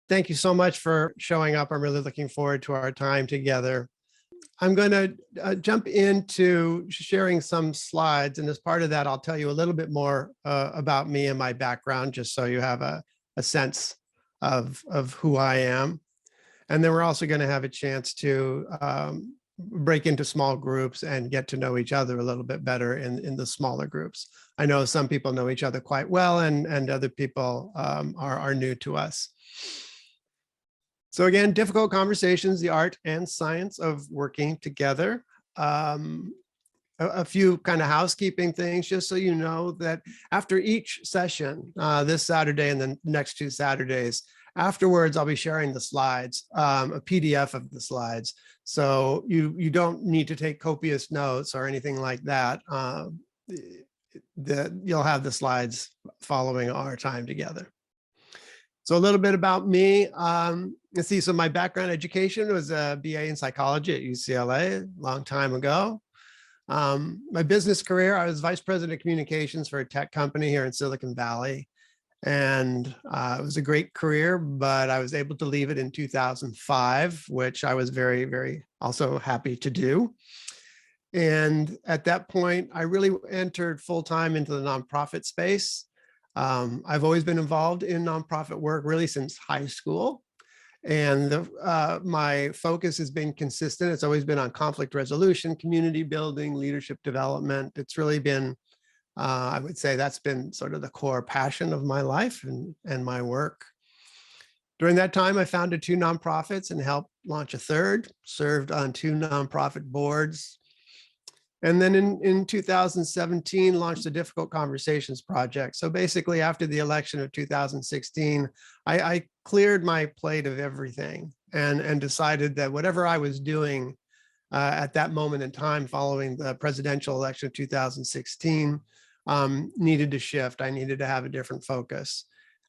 Thank you so much for showing up. I'm really looking forward to our time together. I'm going to jump into sharing some slides. And as part of that, I'll tell you a little bit more about me and my background, just so you have a sense of who I am. And then we're also going to have a chance to break into small groups and get to know each other a little bit better in the smaller groups. I know some people know each other quite well, and other people are new to us. So again, difficult conversations, the art and science of working together. A few kind of housekeeping things, just so you know that after each session, this Saturday and the next 2 Saturdays, afterwards, I'll be sharing the slides, a PDF of the slides. So you don't need to take copious notes or anything like that. You'll have the slides following our time together. So a little bit about me. Let's see, so my background education was a BA in psychology at UCLA a long time ago. My business career, I was vice president of communications for a tech company here in Silicon Valley. And it was a great career, but I was able to leave it in 2005, which I was very, very also happy to do. And at that point, I really entered full-time into the nonprofit space. I've always been involved in nonprofit work really since high school. And my focus has been consistent. It's always been on conflict resolution, community building, leadership development. It's really been, I would say that's been sort of the core passion of my life and my work. During that time, I founded 2 nonprofits and helped launch a 3rd, served on 2 nonprofit boards. And then in 2017, launched the Difficult Conversations Project. So basically, after the election of 2016, I cleared my plate of everything and decided that whatever I was doing at that moment in time following the presidential election of 2016 needed to shift. I needed to have a different focus.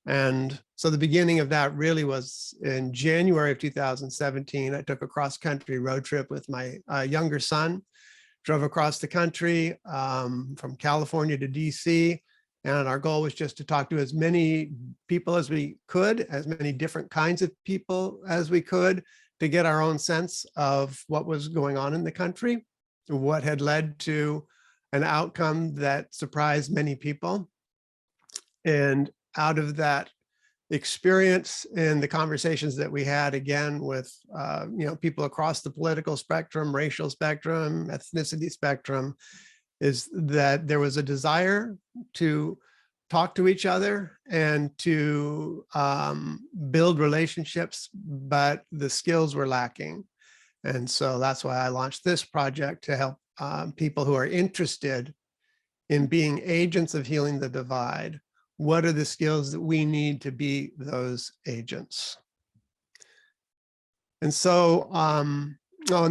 And so the beginning of that really was in January of 2017. I took a cross-country road trip with my younger son. Drove across the country from California to DC. And our goal was just to talk to as many people as we could, as many different kinds of people as we could, to get our own sense of what was going on in the country, what had led to an outcome that surprised many people. And out of that experience and the conversations that we had, again, with people across the political spectrum, racial spectrum, ethnicity spectrum, is that there was a desire to talk to each other and to build relationships, but the skills were lacking. And so that's why I launched this project, to help people who are interested in being agents of healing the divide. What are the skills that we need to be those agents? And so, and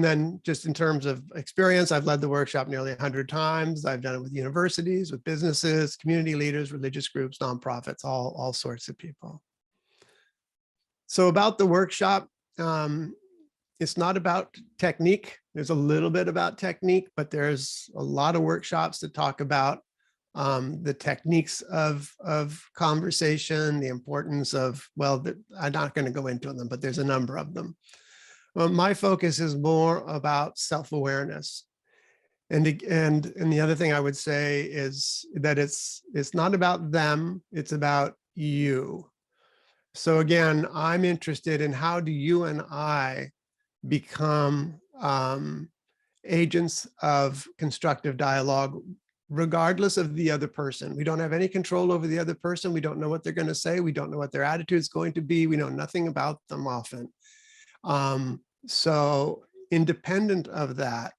then just in terms of experience, I've led the workshop nearly 100 times. I've done it with universities, with businesses, community leaders, religious groups, nonprofits, all sorts of people. So about the workshop, it's not about technique. There's a little bit about technique, but there's a lot of workshops that talk about the techniques of conversation, the importance of, well, I'm not going to go into them, but there's a number of them. My focus is more about self-awareness. And the other thing I would say is that it's not about them, it's about you. So again, I'm interested in how do you and I become agents of constructive dialogue, regardless of the other person. We don't have any control over the other person. We don't know what they're going to say. We don't know what their attitude is going to be. We know nothing about them often. So independent of that,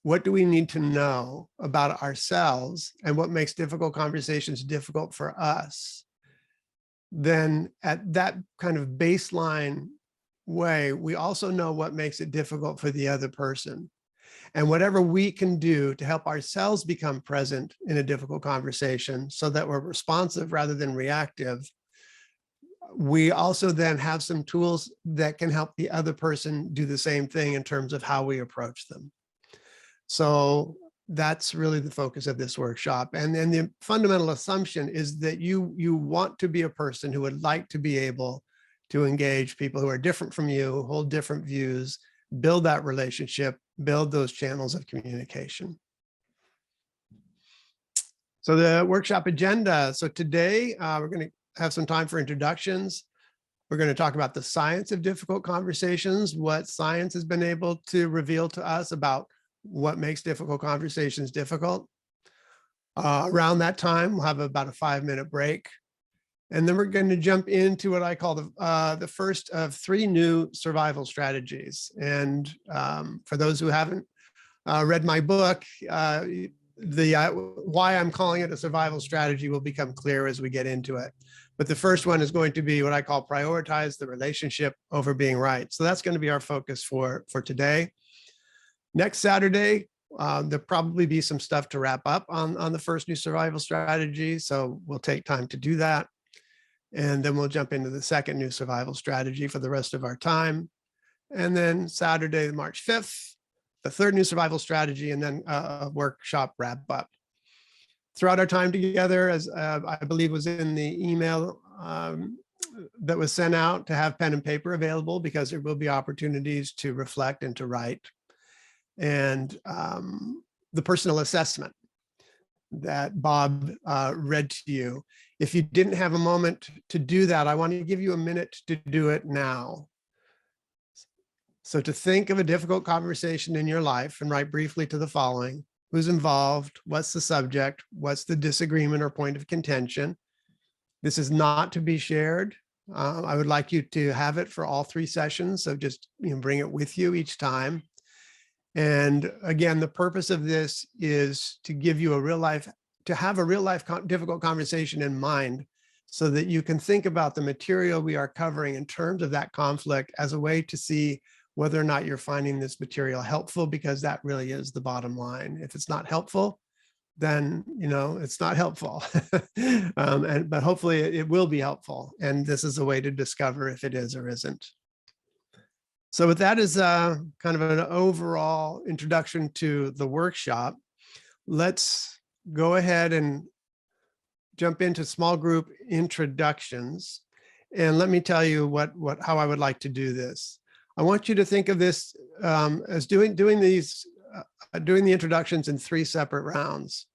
what do we need to know about ourselves and what makes difficult conversations difficult for us? Then at that kind of baseline way, we also know what makes it difficult for the other person. And whatever we can do to help ourselves become present in a difficult conversation so that we're responsive rather than reactive, we also then have some tools that can help the other person do the same thing in terms of how we approach them. So that's really the focus of this workshop. And then the fundamental assumption is that you want to be a person who would like to be able to engage people who are different from you, hold different views, build that relationship, build those channels of communication. So the workshop agenda. So today we're going to have some time for introductions. We're going to talk about the science of difficult conversations, what science has been able to reveal to us about what makes difficult conversations difficult. Around that time, we'll have about a 5-minute break. And then we're going to jump into what I call the first of 3 new survival strategies. And for those who haven't read my book, why I'm calling it a survival strategy will become clear as we get into it. But the first one is going to be what I call prioritize the relationship over being right. So that's going to be our focus for today. Next Saturday, there'll probably be some stuff to wrap up on the first new survival strategy. So we'll take time to do that. And then we'll jump into the second new survival strategy for the rest of our time. And then Saturday, March 5th, the third new survival strategy, and then a workshop wrap up. Throughout our time together, as I believe was in the email that was sent out, to have pen and paper available, because there will be opportunities to reflect and to write. And the personal assessment that Bob read to you. If you didn't have a moment to do that, I want to give you a minute to do it now. So to think of a difficult conversation in your life and write briefly to the following: who's involved, what's the subject, what's the disagreement or point of contention. This is not to be shared. I would like you to have it for all 3 sessions. So just bring it with you each time. And again, the purpose of this is to give you have a real life difficult conversation in mind, so that you can think about the material we are covering in terms of that conflict as a way to see whether or not you're finding this material helpful, because that really is the bottom line. If it's not helpful, then it's not helpful. But hopefully it will be helpful. And this is a way to discover if it is or isn't. So with that as kind of an overall introduction to the workshop, let's go ahead and jump into small group introductions. And let me tell you how I would like to do this. I want you to think of this as doing the introductions in 3 separate rounds.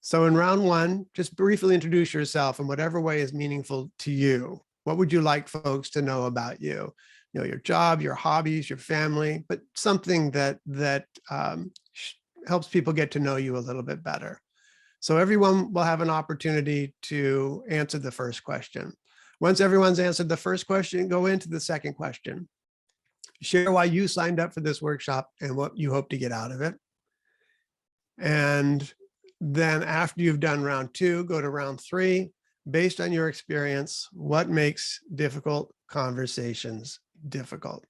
So in round 1, just briefly introduce yourself in whatever way is meaningful to you. What would you like folks to know about you? Your job, your hobbies, your family, but something that helps people get to know you a little bit better. So everyone will have an opportunity to answer the first question. Once everyone's answered the first question, go into the second question. Share why you signed up for this workshop and what you hope to get out of it. And then after you've done round 2, go to round 3. Based on your experience, what makes difficult conversations difficult?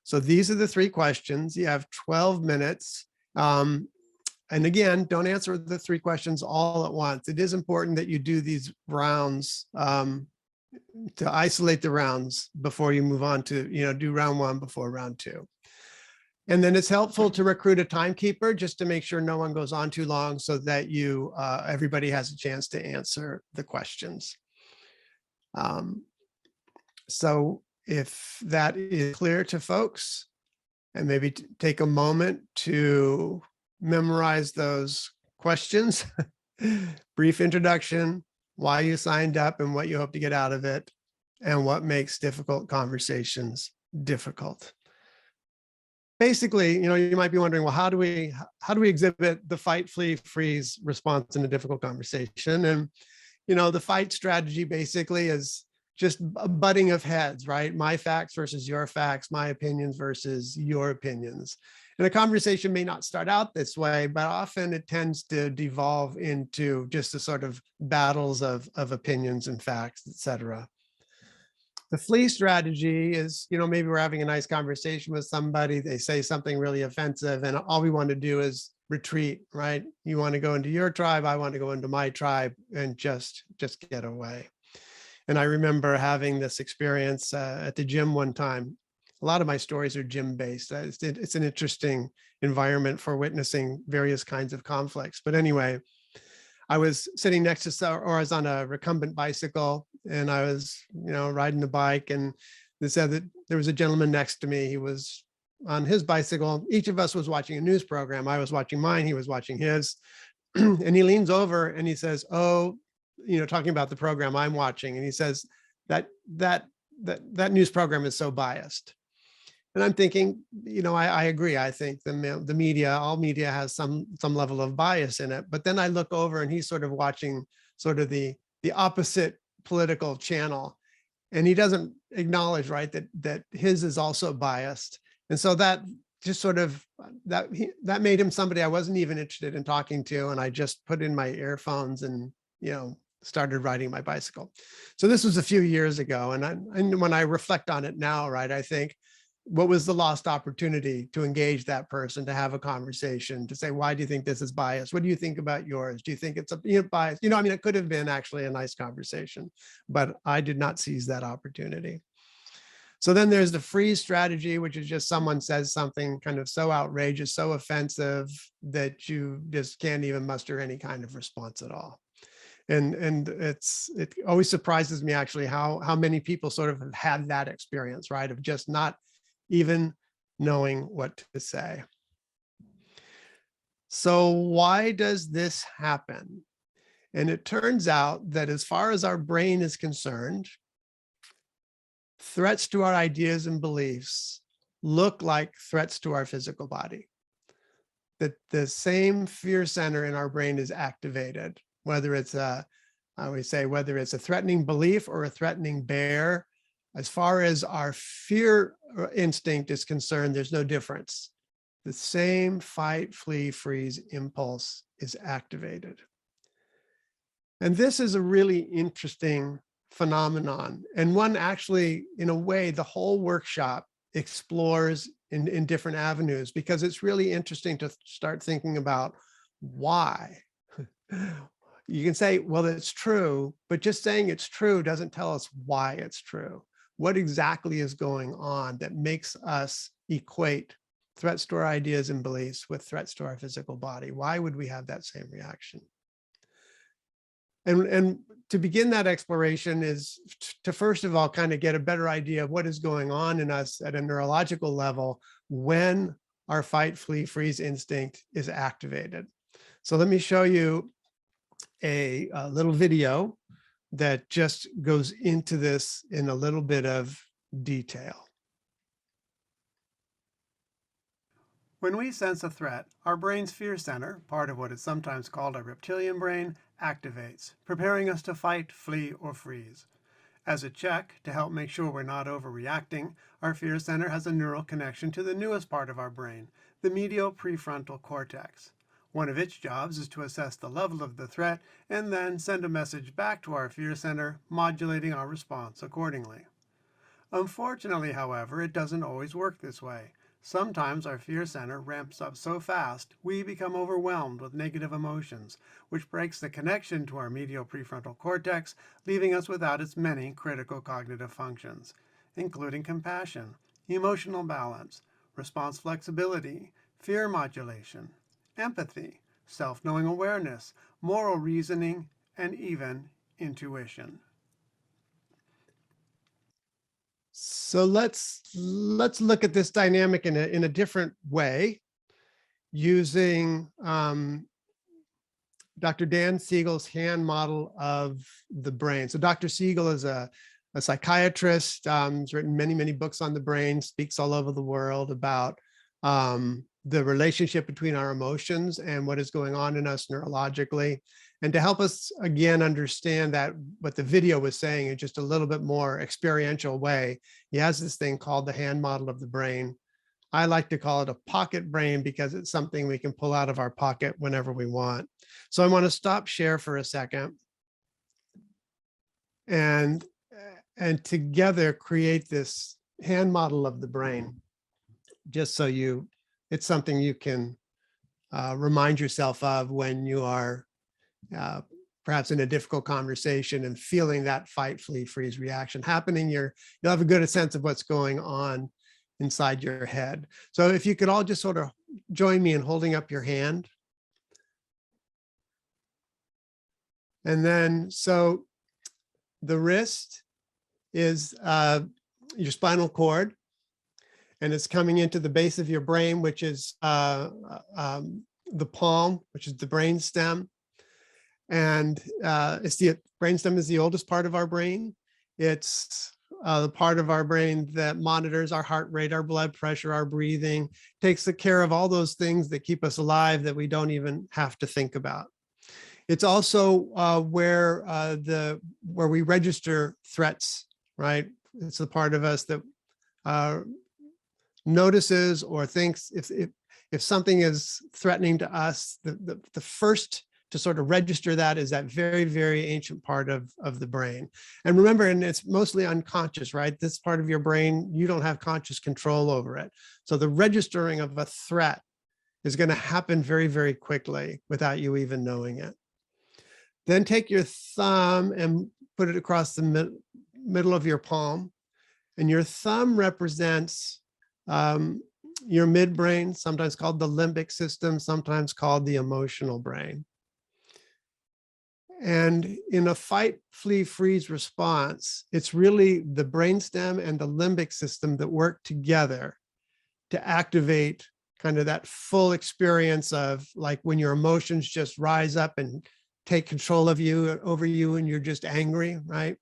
So these are the 3 questions. You have 12 minutes. And again, don't answer the 3 questions all at once. It is important that you do these rounds to isolate the rounds before you move on to, do round 1 before round 2. And then it's helpful to recruit a timekeeper just to make sure no one goes on too long, so that everybody has a chance to answer the questions. So if that is clear to folks, and maybe take a moment to memorize those questions. Brief introduction, why you signed up and what you hope to get out of it, and what makes difficult conversations difficult. Basically, you might be wondering, well, how do we exhibit the fight, flee, freeze response in a difficult conversation? And, the fight strategy basically is just a butting of heads, right? My facts versus your facts, my opinions versus your opinions. And a conversation may not start out this way, but often it tends to devolve into just a sort of battles of opinions and facts, et cetera. The flee strategy is, maybe we're having a nice conversation with somebody, they say something really offensive, and all we want to do is retreat, right? You want to go into your tribe, I want to go into my tribe, and just get away. And I remember having this experience at the gym one time. A lot of my stories are gym-based. It's an interesting environment for witnessing various kinds of conflicts. But anyway, I was sitting next to, or I was on a recumbent bicycle, and I was, riding the bike, and they said that there was a gentleman next to me. He was on his bicycle. Each of us was watching a news program. I was watching mine. He was watching his. And he leans over and he says, "Oh, talking about the program I'm watching." And he says that news program is so biased. And I'm thinking, I agree. I think the media, all media has some level of bias in it. But then I look over and he's sort of watching sort of the opposite political channel, and he doesn't acknowledge, right, that his is also biased. And so that just sort of that made him somebody I wasn't even interested in talking to, and I just put in my earphones and started riding my bicycle. So this was a few years ago, and when I reflect on it now, right, I think, what was the lost opportunity to engage that person, to have a conversation, to say, why do you think this is biased? What do you think about yours? Do you think it's a bias? It could have been actually a nice conversation, but I did not seize that opportunity. So then there's the freeze strategy, which is just someone says something kind of so outrageous, so offensive that you just can't even muster any kind of response at all. And it always surprises me actually how many people sort of have had that experience, right, of just not even knowing what to say. So why does this happen? And it turns out that as far as our brain is concerned, threats to our ideas and beliefs look like threats to our physical body. That the same fear center in our brain is activated, whether it's whether it's a threatening belief or a threatening bear. As far as our fear instinct is concerned, there's no difference. The same fight, flee, freeze impulse is activated. And this is a really interesting phenomenon, and one actually, in a way, the whole workshop explores in different avenues, because it's really interesting to start thinking about why. You can say, well, it's true, but just saying it's true doesn't tell us why it's true. What exactly is going on that makes us equate threats to our ideas and beliefs with threats to our physical body? Why would we have that same reaction? And to begin that exploration is to first of all kind of get a better idea of what is going on in us at a neurological level when our fight, flee, freeze instinct is activated. So let me show you a little video that just goes into this in a little bit of detail. When we sense a threat, our brain's fear center, part of what is sometimes called our reptilian brain, activates, preparing us to fight, flee, or freeze. As a check, to help make sure we're not overreacting, our fear center has a neural connection to the newest part of our brain, the medial prefrontal cortex. One of its jobs is to assess the level of the threat and then send a message back to our fear center, modulating our response accordingly. Unfortunately, however, it doesn't always work this way. Sometimes our fear center ramps up so fast, we become overwhelmed with negative emotions, which breaks the connection to our medial prefrontal cortex, leaving us without its many critical cognitive functions, including compassion, emotional balance, response flexibility, fear modulation, empathy, self-knowing awareness, moral reasoning, and even intuition. So let's look at this dynamic in a different way, using Dr. Dan Siegel's hand model of the brain. So Dr. Siegel is a psychiatrist. He's written many books on the brain, speaks all over the world about the relationship between our emotions and what is going on in us neurologically. And to help us again understand that what the video was saying in just a little bit more experiential way, he has this thing called the hand model of the brain. I like to call it a pocket brain because it's something we can pull out of our pocket whenever we want. So I want to stop share for a second and together create this hand model of the brain, just so it's something you can remind yourself of when you are perhaps in a difficult conversation and feeling that fight, flee, freeze reaction happening. You'll have a good sense of what's going on inside your head. So if you could all just sort of join me in holding up your hand. And then, so The wrist is your spinal cord, and it's coming into the base of your brain, which is the palm, which is the brain stem. And it's the brainstem is the oldest part of our brain. It's the part of our brain that monitors our heart rate, our blood pressure, our breathing, takes care of all those things that keep us alive that we don't even have to think about. It's also where we register threats, right? It's the part of us that notices or thinks if something is threatening to us, the first to sort of register that is that very, very ancient part of the brain. And remember, and it's mostly unconscious, right? This part of your brain, you don't have conscious control over it. So the registering of a threat is going to happen very, very quickly without you even knowing it. Then take your thumb and put it across the middle of your palm. And your thumb represents your midbrain, sometimes called the limbic system, sometimes called the emotional brain. And in a fight, flee, freeze response, it's really the brainstem and the limbic system that work together to activate kind of that full experience of like when your emotions just rise up and take control of you, over you, and you're just angry, right?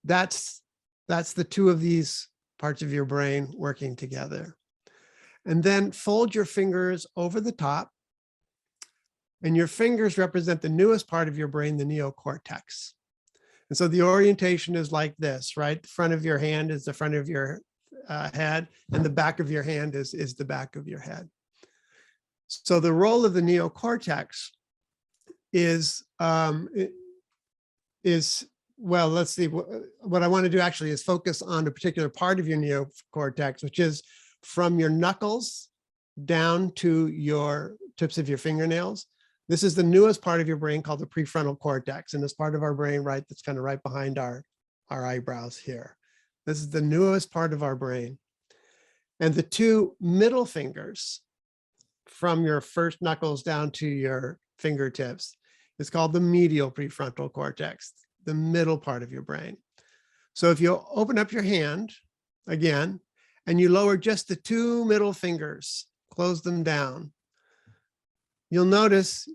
That's the two of these parts of your brain working together. And then fold your fingers over the top. And your fingers represent the newest part of your brain, the neocortex. And so the orientation is like this, right? The front of your hand is the front of your head, and the back of your hand is the back of your head. So the role of the neocortex is well, let's see, what I want to do actually is focus on a particular part of your neocortex, which is from your knuckles down to your tips of your fingernails. This is the newest part of your brain called the prefrontal cortex. And this part of our brain, right, that's kind of right behind our eyebrows here. This is the newest part of our brain. And the two middle fingers from your first knuckles down to your fingertips is called the medial prefrontal cortex, the middle part of your brain. So if you open up your hand again, and you lower just the two middle fingers, close them down, you'll notice,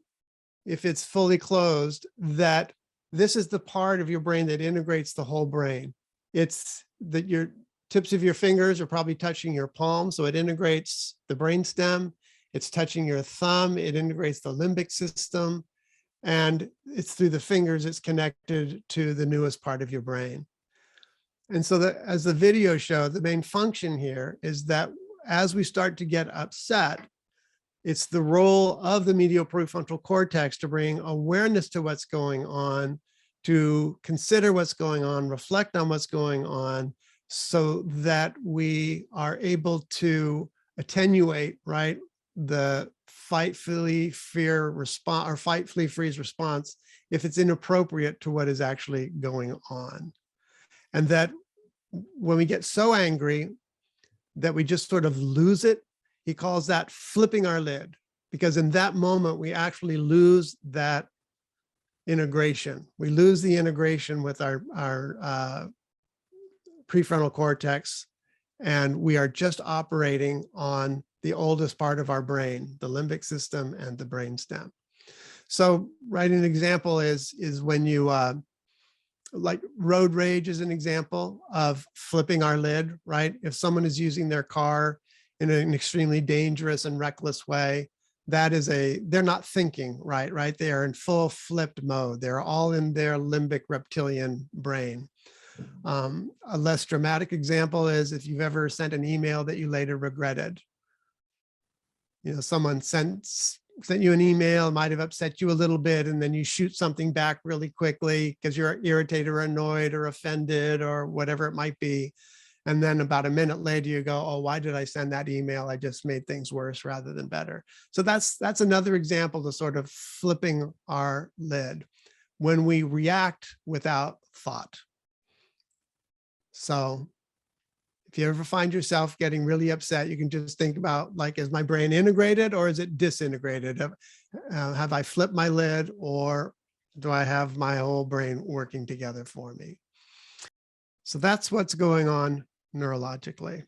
if it's fully closed, that this is the part of your brain that integrates the whole brain. It's that your tips of your fingers are probably touching your palm, so it integrates the brainstem. It's touching your thumb, it integrates the limbic system, and it's through the fingers it's connected to the newest part of your brain. And so that, as the video showed, the main function here is that as we start to get upset, it's the role of the medial prefrontal cortex to bring awareness to what's going on, to consider what's going on, reflect on what's going on, so that we are able to attenuate, right, the fight, flee, fear response, or fight, flee, freeze response if it's inappropriate to what is actually going on. And that when we get so angry that we just sort of lose it, he calls that flipping our lid, because in that moment, we actually lose that integration. We lose the integration with our prefrontal cortex, and we are just operating on the oldest part of our brain, the limbic system and the brainstem. So, right, an example is when you, like road rage is an example of flipping our lid, right? If someone is using their car in an extremely dangerous and reckless way, that is they're not thinking, right? They are in full flipped mode. They're all in their limbic reptilian brain. A less dramatic example is if you've ever sent an email that you later regretted. You know, someone sent you an email, might have upset you a little bit, and then you shoot something back really quickly because you're irritated or annoyed or offended or whatever it might be. And then about a minute later, you go, oh, why did I send that email? I just made things worse rather than better. So that's another example of sort of flipping our lid when we react without thought. So if you ever find yourself getting really upset, you can just think about, like, is my brain integrated or is it disintegrated? Have I flipped my lid, or do I have my whole brain working together for me? So that's what's going on neurologically.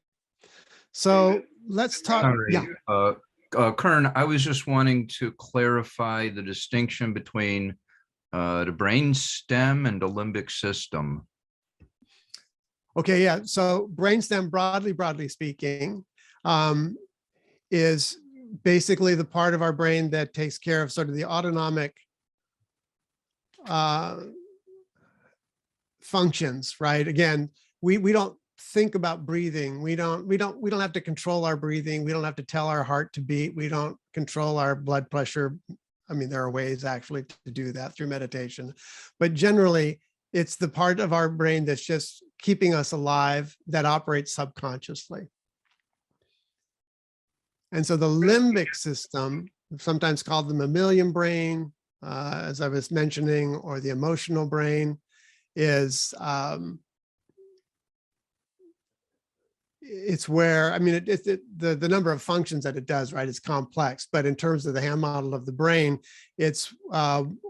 So let's talk. Sorry, Yeah. Kern, I was just wanting to clarify the distinction between the brain stem and the limbic system. Okay, yeah. So brainstem, broadly speaking, is basically the part of our brain that takes care of sort of the autonomic functions, right? Again, we don't think about breathing. We don't have to control our breathing. We don't have to tell our heart to beat. We don't control our blood pressure. I mean, there are ways actually to do that through meditation, but generally it's the part of our brain that's just keeping us alive that operates subconsciously. And so the limbic system, sometimes called the mammalian brain, as I was mentioning, or the emotional brain, is it's where, I mean, the number of functions that it does, right, is complex, but in terms of the hand model of the brain, it's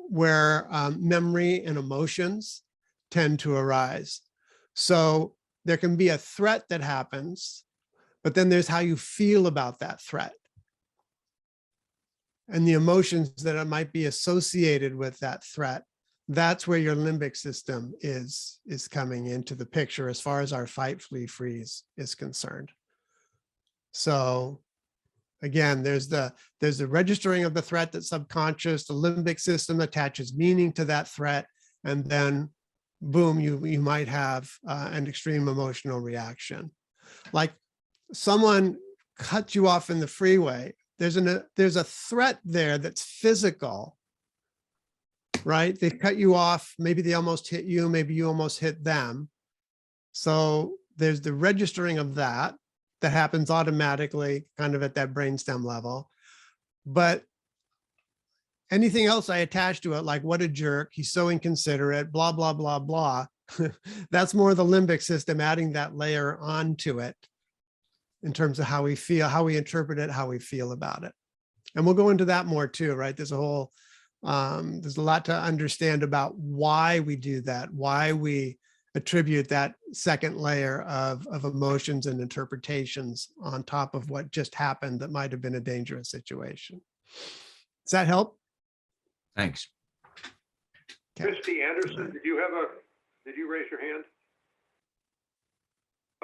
where memory and emotions tend to arise. So there can be a threat that happens, but then there's how you feel about that threat and the emotions that might be associated with that threat. That's where your limbic system is coming into the picture as far as our fight, flee, freeze is concerned. So again, there's the registering of the threat that's subconscious. The limbic system attaches meaning to that threat, and then boom, you might have an extreme emotional reaction. Like someone cut you off in the freeway. There's a threat there that's physical, right? They cut you off. Maybe they almost hit you. Maybe you almost hit them. So there's the registering of that happens automatically, kind of at that brainstem level. But anything else I attach to it, like what a jerk, he's so inconsiderate, blah, blah, blah, blah. That's more the limbic system adding that layer onto it in terms of how we feel, how we interpret it, how we feel about it. And we'll go into that more too, right? There's a lot to understand about why we do that, why we attribute that second layer of emotions and interpretations on top of what just happened that might have been a dangerous situation. Does that help? Thanks. Okay. Christy Anderson, did you raise your hand?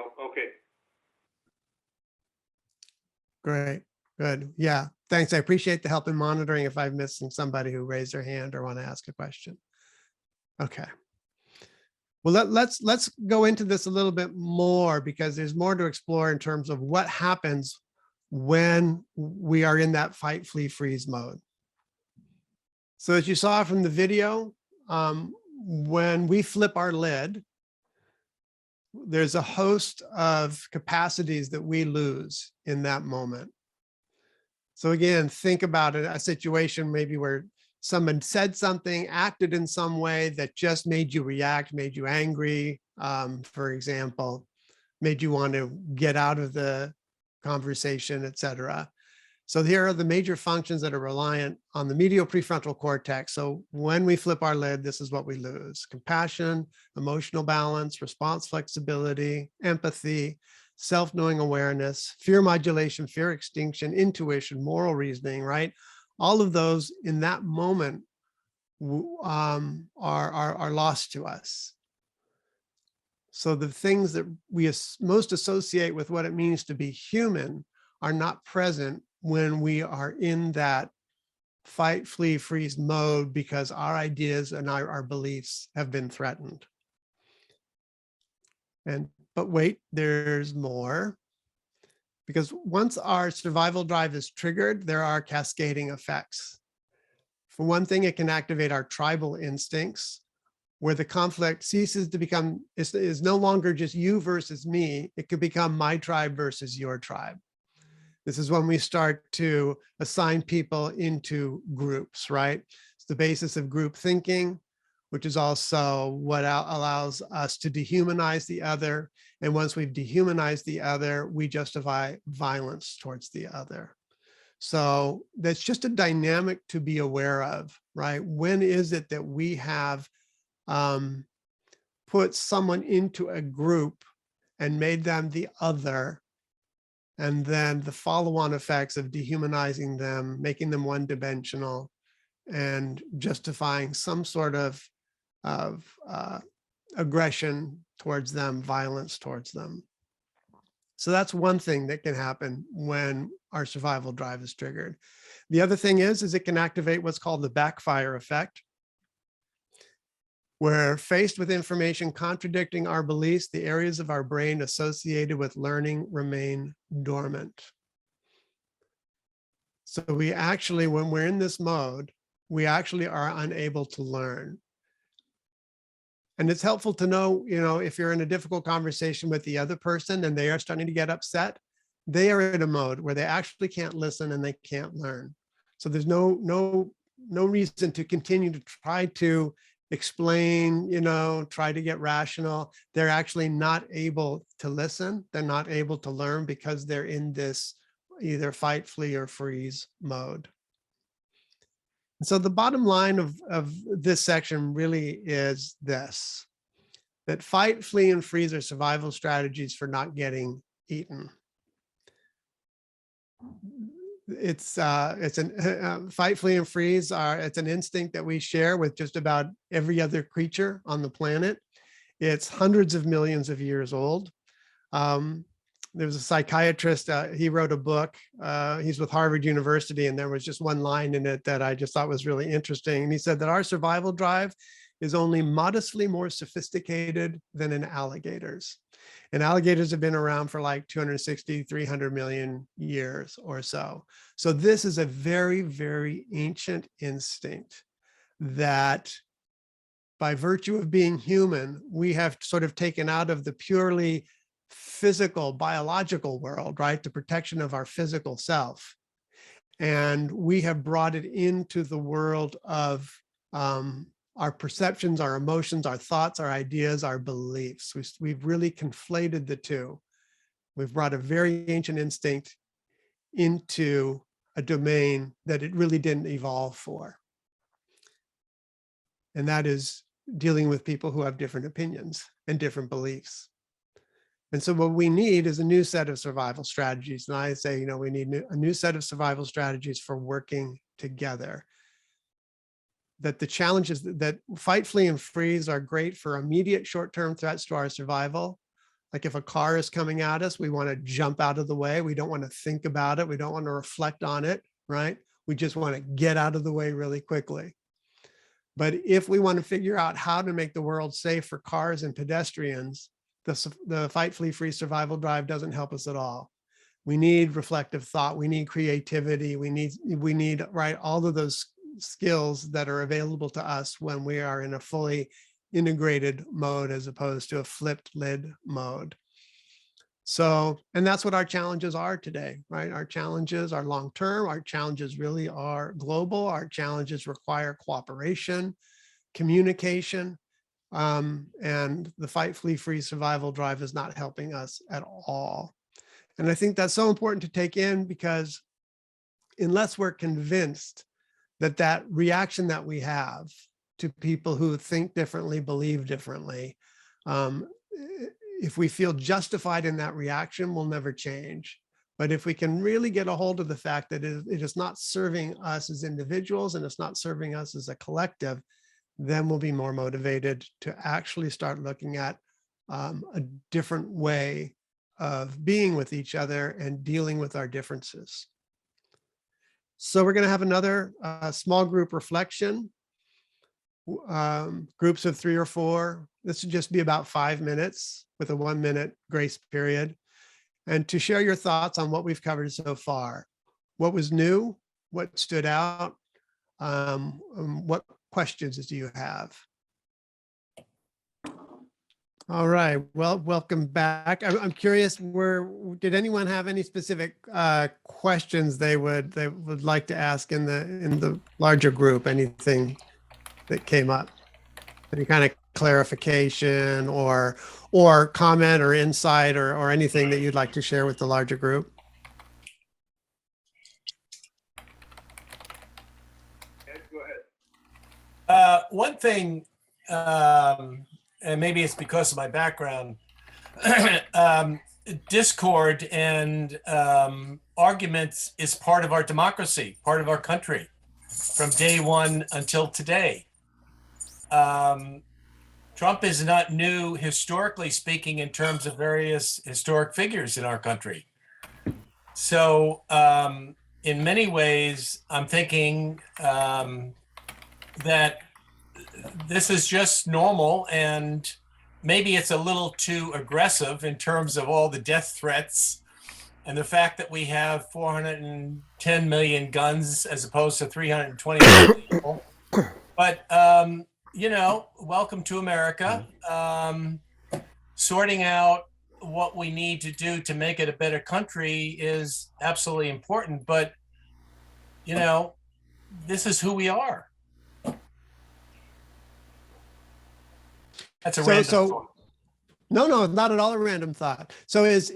Oh, okay. Great, good. Yeah, thanks. I appreciate the help in monitoring if I'm missing somebody who raised their hand or want to ask a question. Okay. Well, let's go into this a little bit more because there's more to explore in terms of what happens when we are in that fight, flee, freeze mode. So as you saw from the video, when we flip our lid, there's a host of capacities that we lose in that moment. So again, think about it, a situation maybe where someone said something, acted in some way that just made you react, made you angry, for example, made you want to get out of the conversation, etc. So here are the major functions that are reliant on the medial prefrontal cortex. So when we flip our lid, this is what we lose: compassion, emotional balance, response flexibility, empathy, self-knowing awareness, fear modulation, fear extinction, intuition, moral reasoning, right? All of those in that moment are lost to us. So the things that we most associate with what it means to be human are not present when we are in that fight, flee, freeze mode because our ideas and our beliefs have been threatened. But wait, there's more. Because once our survival drive is triggered, there are cascading effects. For one thing, it can activate our tribal instincts, where the conflict ceases to become, is no longer just you versus me. It could become my tribe versus your tribe. This is when we start to assign people into groups, right? It's the basis of group thinking, which is also what allows us to dehumanize the other. And once we've dehumanized the other, we justify violence towards the other. So that's just a dynamic to be aware of, right? When is it that we have put someone into a group and made them the other, and then the follow-on effects of dehumanizing them, making them one-dimensional, and justifying some sort of aggression towards them, violence towards them. So that's one thing that can happen when our survival drive is triggered. The other thing is it can activate what's called the backfire effect, where faced with information contradicting our beliefs, the areas of our brain associated with learning remain dormant. So we actually, when we're in this mode, we actually are unable to learn. And it's helpful to know, if you're in a difficult conversation with the other person and they are starting to get upset, they are in a mode where they actually can't listen and they can't learn. So there's no reason to continue to try to explain, try to get rational. They're actually not able to listen. They're not able to learn because they're in this either fight, flee, or freeze mode. So the bottom line of this section really is this, that fight, flee, and freeze are survival strategies for not getting eaten. It's an fight, flee, and freeze it's an instinct that we share with just about every other creature on the planet. It's hundreds of millions of years old. There was a psychiatrist, he wrote a book, he's with Harvard University, and there was just one line in it that I just thought was really interesting. And he said that our survival drive is only modestly more sophisticated than an alligator's. And alligators have been around for like 260, 300 million years or so. So this is a very, very ancient instinct that by virtue of being human, we have sort of taken out of the purely physical, biological world, right? The protection of our physical self. And we have brought it into the world of our perceptions, our emotions, our thoughts, our ideas, our beliefs. We've really conflated the two. We've brought a very ancient instinct into a domain that it really didn't evolve for. And that is dealing with people who have different opinions and different beliefs. And so what we need is a new set of survival strategies. And I say, we need a new set of survival strategies for working together. That the challenges that fight, flee, and freeze are great for immediate short-term threats to our survival. Like if a car is coming at us, we want to jump out of the way. We don't want to think about it. We don't want to reflect on it, right? We just want to get out of the way really quickly. But if we want to figure out how to make the world safe for cars and pedestrians, the fight, flee, freeze survival drive doesn't help us at all. We need reflective thought. We need creativity. We need, right, all of those skills that are available to us when we are in a fully integrated mode as opposed to a flipped lid mode. So, and that's what our challenges are today, right? Our challenges are long-term. Our challenges really are global. Our challenges require cooperation, communication, and the fight, flee, freeze survival drive is not helping us at all. And I think that's so important to take in, because unless we're convinced that that reaction that we have to people who think differently, believe differently, if we feel justified in that reaction, we'll never change. But if we can really get a hold of the fact that it is not serving us as individuals and it's not serving us as a collective, then we'll be more motivated to actually start looking at a different way of being with each other and dealing with our differences. So we're going to have another small group reflection, groups of 3 or 4. This would just be about 5 minutes with a 1-minute grace period. And to share your thoughts on what we've covered so far. What was new? What stood out? What questions do you have? All right, well, welcome back. I'm curious, did anyone have any specific questions they would like to ask in the larger group? Anything that came up? Any kind of clarification or comment or insight or anything that you'd like to share with the larger group? Ed, go ahead. One thing and maybe it's because of my background, discord and arguments is part of our democracy, part of our country from day one until today. Trump is not new, historically speaking, in terms of various historic figures in our country. So in many ways, I'm thinking that this is just normal, and maybe it's a little too aggressive in terms of all the death threats and the fact that we have 410 million guns as opposed to 320 million people. But, you know, welcome to America. Sorting out what we need to do to make it a better country is absolutely important. But, you know, this is who we are. That's a random thought. No, not at all a random thought. So it's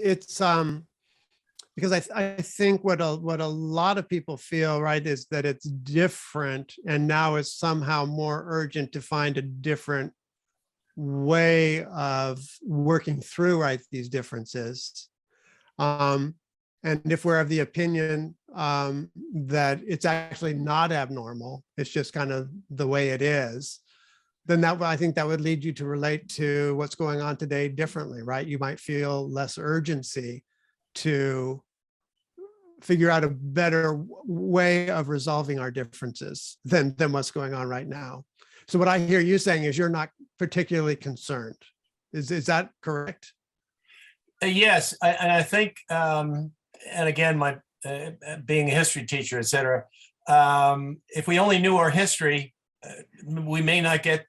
because I think what a lot of people feel, right, is that it's different, and now it's somehow more urgent to find a different way of working through, right, these differences. And if we're of the opinion that it's actually not abnormal, it's just kind of the way it is, then I think that would lead you to relate to what's going on today differently, right? You might feel less urgency to figure out a better way of resolving our differences than what's going on right now. So what I hear you saying is you're not particularly concerned. Is that correct? Yes, and I think, and again, my being a history teacher, et cetera, if we only knew our history, we may not get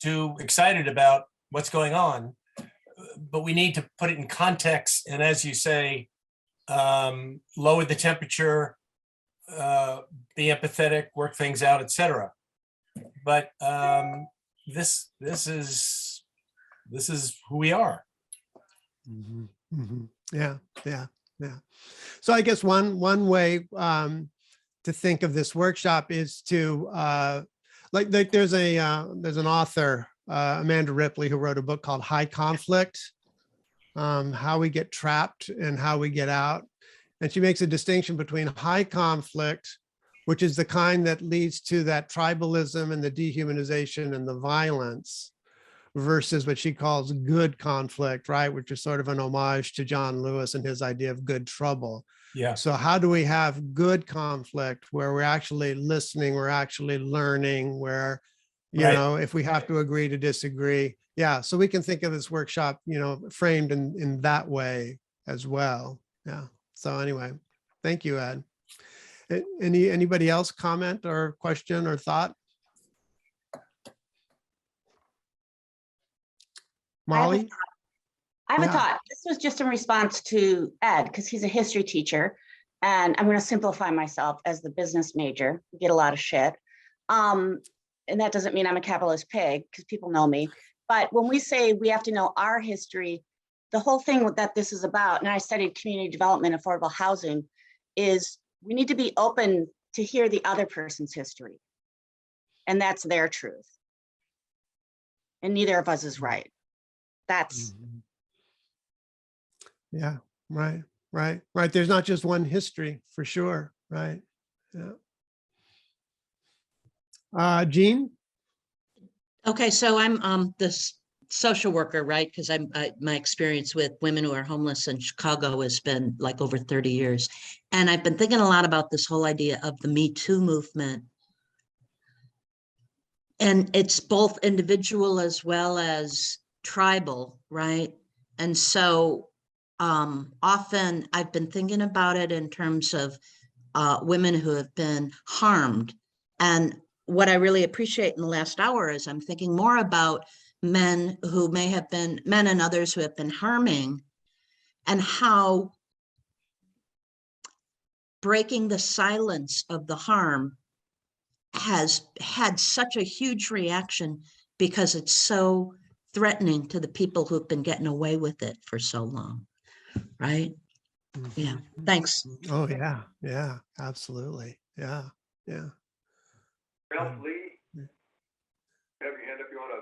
too excited about what's going on, but we need to put it in context. And as you say, lower the temperature, be empathetic, work things out, et cetera. But this is who we are. Mm-hmm. Mm-hmm. Yeah. So I guess one way to think of this workshop is to like there's an author, Amanda Ripley, who wrote a book called High Conflict, How We Get Trapped and How We Get Out. And she makes a distinction between high conflict, which is the kind that leads to that tribalism and the dehumanization and the violence, versus what she calls good conflict, right? Which is sort of an homage to John Lewis and his idea of good trouble. Yeah. So how do we have good conflict where we're actually listening, we're actually learning, where, you Right. know, if we have to agree to disagree. Yeah. So we can think of this workshop, you know, framed in that way as well. Yeah. So anyway, thank you, Ed. Anybody else comment or question or thought? Molly? I have a Yeah. thought. This was just in response to Ed, because he's a history teacher, and I'm going to simplify myself as the business major, get a lot of shit. And that doesn't mean I'm a capitalist pig, because people know me. But when we say we have to know our history, the whole thing that this is about, and I studied community development, affordable housing, is we need to be open to hear the other person's history. And that's their truth. And neither of us is right. That's Mhm. Yeah, right. There's not just one history for sure, right? Yeah. Jean? Okay, so I'm this social worker, right? Because my experience with women who are homeless in Chicago has been like over 30 years. And I've been thinking a lot about this whole idea of the Me Too movement. And it's both individual as well as tribal, right? And so often I've been thinking about it in terms of women who have been harmed. And what I really appreciate in the last hour is I'm thinking more about men who may have been, men and others who have been harming, and how breaking the silence of the harm has had such a huge reaction because it's so threatening to the people who've been getting away with it for so long, right? Yeah, thanks. Oh yeah, absolutely. Yeah. Ralph Lee, have your hand up. You want to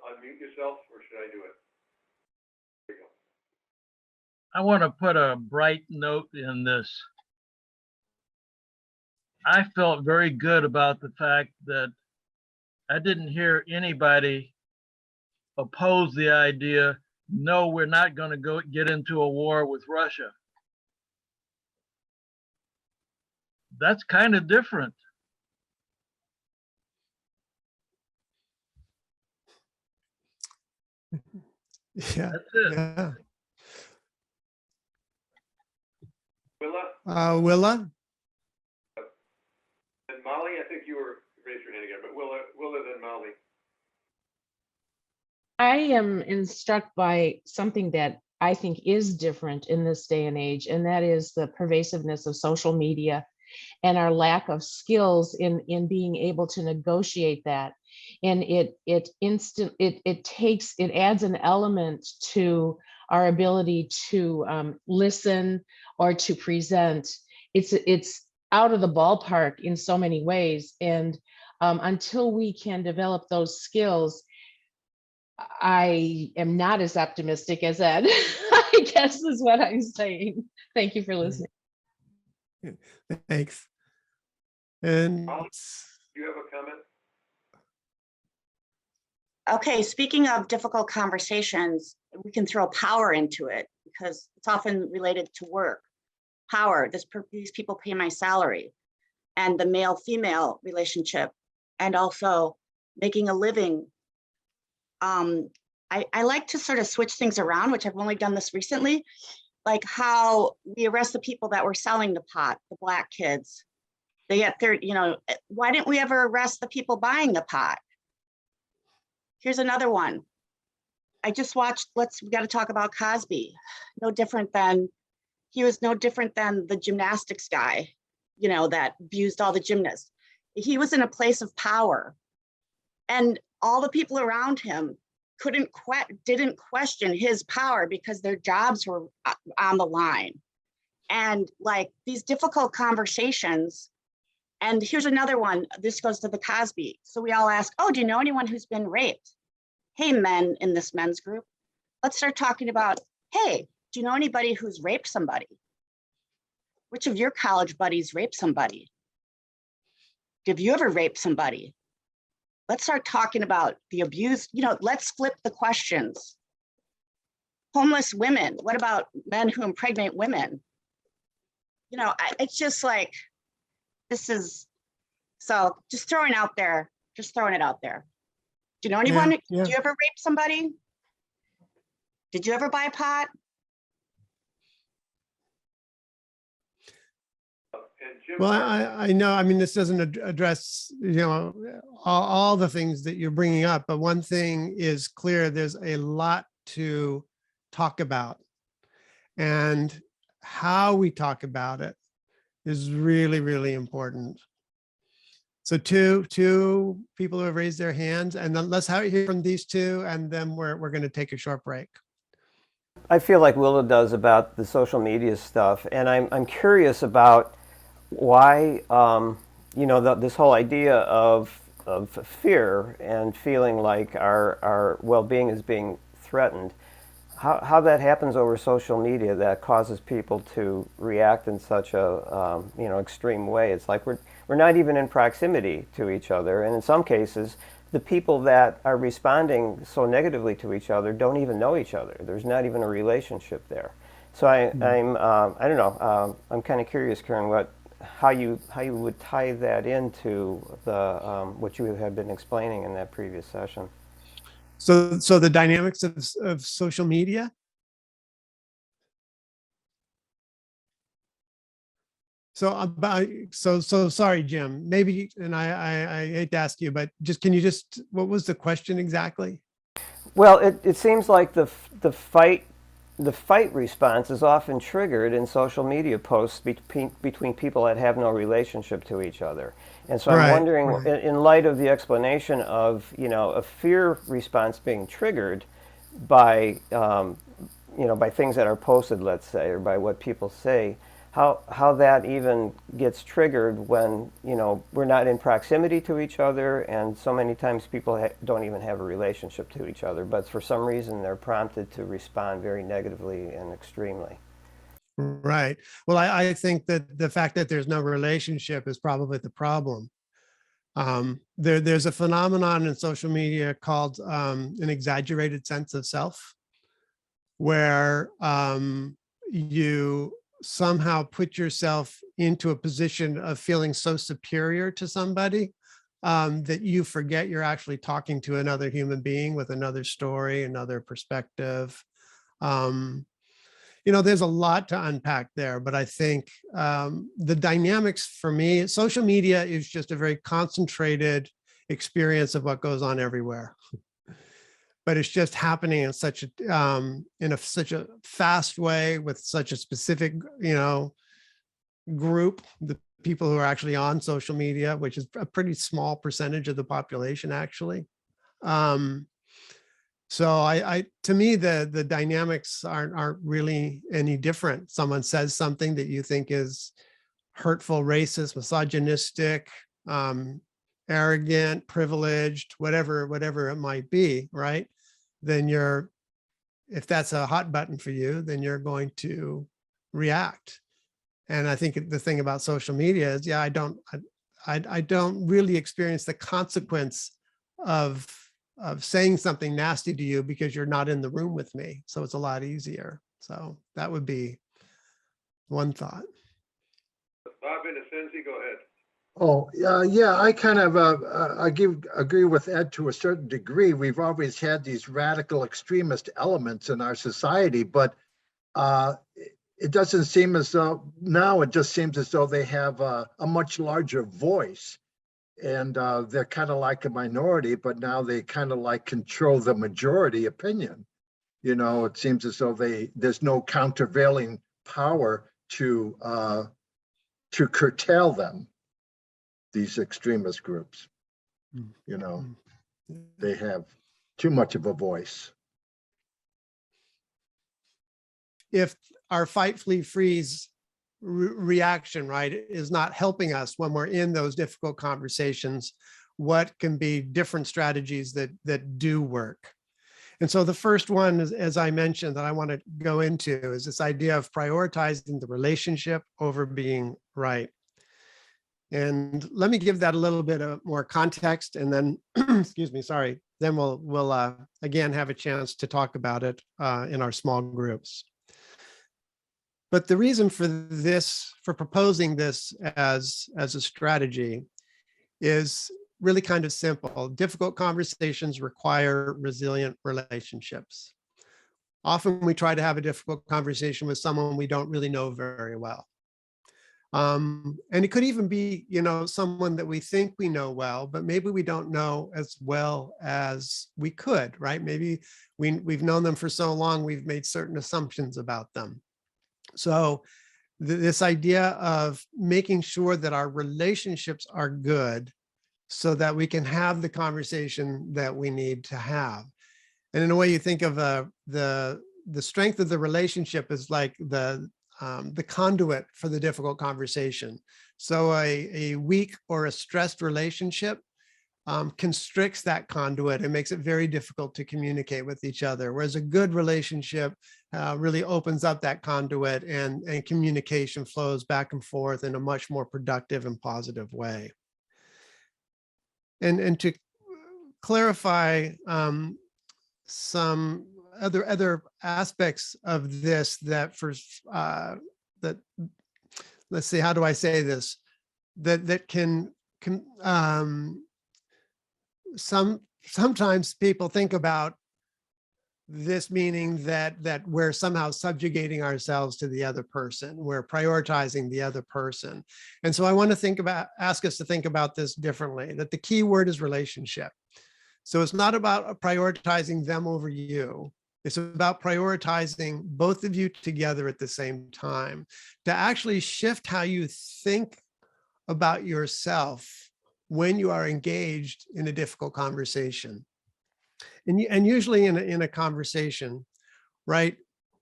unmute? mute yourself, or should I do it? There you go. I want to put a bright note in this. I felt very good about the fact that I didn't hear anybody oppose the idea, no, we're not going to go get into a war with Russia. That's kind of different. Yeah. That's it. Yeah. Willa Willa? and Molly, I think you raised your hand again, but Willa then Molly. I am struck by something that I think is different in this day and age, and that is the pervasiveness of social media and our lack of skills in being able to negotiate that. And it adds an element to our ability to listen or to present. It's out of the ballpark in so many ways. And until we can develop those skills, I am not as optimistic as Ed, I guess is what I'm saying. Thank you for listening. Thanks. And Molly, do you have a comment? Okay, speaking of difficult conversations, we can throw power into it because it's often related to work. Power, these people pay my salary, and the male-female relationship, and also making a living. I like to sort of switch things around, which I've only done this recently, like how we arrest the people that were selling the pot, the Black kids. They get why didn't we ever arrest the people buying the pot? Here's another one. I just watched, we got to talk about Cosby. He was no different than the gymnastics guy, that abused all the gymnasts. He was in a place of power, and all the people around him didn't question his power because their jobs were on the line. And like these difficult conversations. And here's another one. This goes to the Cosby. So we all ask, oh, do you know anyone who's been raped? Hey, men in this men's group, let's start talking about, hey, do you know anybody who's raped somebody? Which of your college buddies raped somebody? Have you ever raped somebody? Let's start talking about the abuse. Let's flip the questions. Homeless women. What about men who impregnate women? It's just like, so just throwing it out there. Do you know anyone? Yeah. Did you ever rape somebody? Did you ever buy a pot? And Jim, well, I know, I mean, this doesn't address, all the things that you're bringing up, but one thing is clear, there's a lot to talk about. And how we talk about it is really, really important. So two people who have raised their hands, and then let's hear from these two, and then we're going to take a short break. I feel like Willa does about the social media stuff, and I'm curious about why this whole idea of fear and feeling like our well-being is being threatened. How that happens over social media that causes people to react in such a extreme way. It's like we're not even in proximity to each other, and in some cases, the people that are responding so negatively to each other don't even know each other. There's not even a relationship there. So I don't know. I'm kind of curious, Karen, how you would tie that into the what you have been explaining in that previous session. So the dynamics of social media. So sorry, Jim, maybe, and I hate to ask you, but what was the question exactly? Well, it seems like the fight response is often triggered in social media posts between people that have no relationship to each other. And so I'm wondering, in light of the explanation of, a fear response being triggered by, by things that are posted, let's say, or by what people say, how that even gets triggered when, you know, we're not in proximity to each other, and so many times people don't even have a relationship to each other, but for some reason they're prompted to respond very negatively and extremely. Right. Well, I think that the fact that there's no relationship is probably the problem. There's a phenomenon in social media called an exaggerated sense of self, where you somehow put yourself into a position of feeling so superior to somebody that you forget you're actually talking to another human being with another story, another perspective. You know, there's a lot to unpack there, but I think the dynamics for me, social media is just a very concentrated experience of what goes on everywhere. But it's just happening in such a fast way with such a specific, you know, group, the people who are actually on social media, which is a pretty small percentage of the population, actually. So to me, the dynamics aren't really any different. Someone says something that you think is hurtful, racist, misogynistic, arrogant, privileged, whatever it might be, right? Then if that's a hot button for you, then you're going to react. And I think the thing about social media is, yeah, I don't really experience the consequence of saying something nasty to you because you're not in the room with me. So it's a lot easier. So that would be one thought. Bob Innocenzi, go ahead. Oh, yeah, I kind of agree with Ed to a certain degree. We've always had these radical extremist elements in our society, but it doesn't seem as though now, it just seems as though they have a much larger voice, and they're kind of like a minority, but now they kind of like control the majority opinion. You know, it seems as though there's no countervailing power to curtail them. These extremist groups, you know, they have too much of a voice. If our fight, flee, freeze reaction, right, is not helping us when we're in those difficult conversations, what can be different strategies that do work? And so the first one is, as I mentioned, that I want to go into is this idea of prioritizing the relationship over being right. And let me give that a little bit of more context, and then, excuse me, sorry, then we'll again have a chance to talk about it in our small groups. But the reason for proposing this as a strategy is really kind of simple. Difficult conversations require resilient relationships. Often we try to have a difficult conversation with someone we don't really know very well. And it could even be, you know, someone that we think we know well, but maybe we don't know as well as we could, right? Maybe we've known them for so long, we've made certain assumptions about them. So this idea of making sure that our relationships are good so that we can have the conversation that we need to have. And in a way, you think of the strength of the relationship is like the conduit for the difficult conversation. So a weak or a stressed relationship constricts that conduit and makes it very difficult to communicate with each other. Whereas a good relationship really opens up that conduit, and communication flows back and forth in a much more productive and positive way. And to clarify some other aspects of this that let's see, how do I say this, that can sometimes people think about this meaning that we're somehow subjugating ourselves to the other person, we're prioritizing the other person. And so I want to ask us to think about this differently, that the key word is relationship. So it's not about prioritizing them over you. It's about prioritizing both of you together at the same time, to actually shift how you think about yourself when you are engaged in a difficult conversation. And usually in a conversation, right,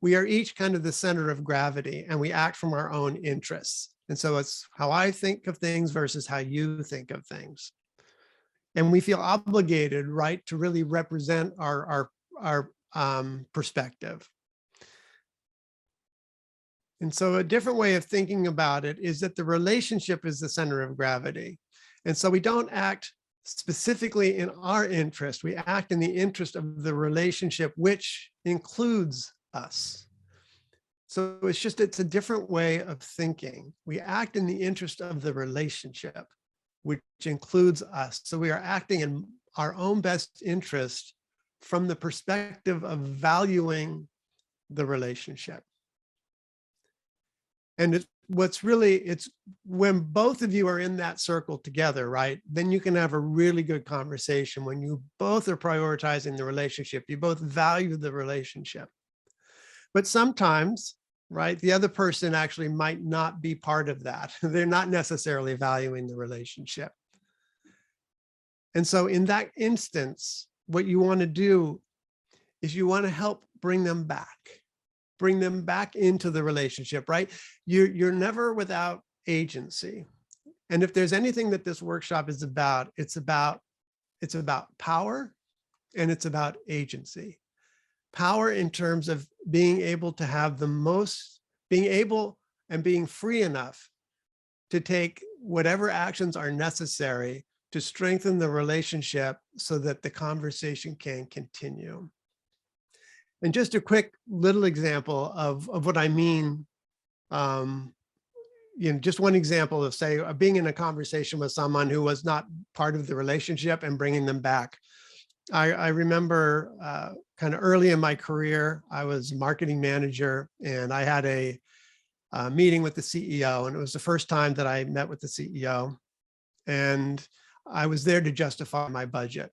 we are each kind of the center of gravity and we act from our own interests. And so it's how I think of things versus how you think of things. And we feel obligated, right, to really represent our perspective. And so a different way of thinking about it is that the relationship is the center of gravity. And so we don't act specifically in our interest, we act in the interest of the relationship, which includes us. So it's a different way of thinking. We act in the interest of the relationship, which includes us. So we are acting in our own best interest from the perspective of valuing the relationship. And it's when both of you are in that circle together, right? Then you can have a really good conversation when you both are prioritizing the relationship, you both value the relationship. But sometimes, right, the other person actually might not be part of that. They're not necessarily valuing the relationship. And so in that instance, what you want to do is you want to help bring them back into the relationship, right? You're never without agency. And if there's anything that this workshop is about, it's about power and it's about agency. Power in terms of being able to have being able and being free enough to take whatever actions are necessary to strengthen the relationship so that the conversation can continue. And just a quick little example of what I mean, just one example of, say, being in a conversation with someone who was not part of the relationship and bringing them back. I remember kind of early in my career, I was a marketing manager and I had a meeting with the CEO, and it was the first time that I met with the CEO. And I was there to justify my budget.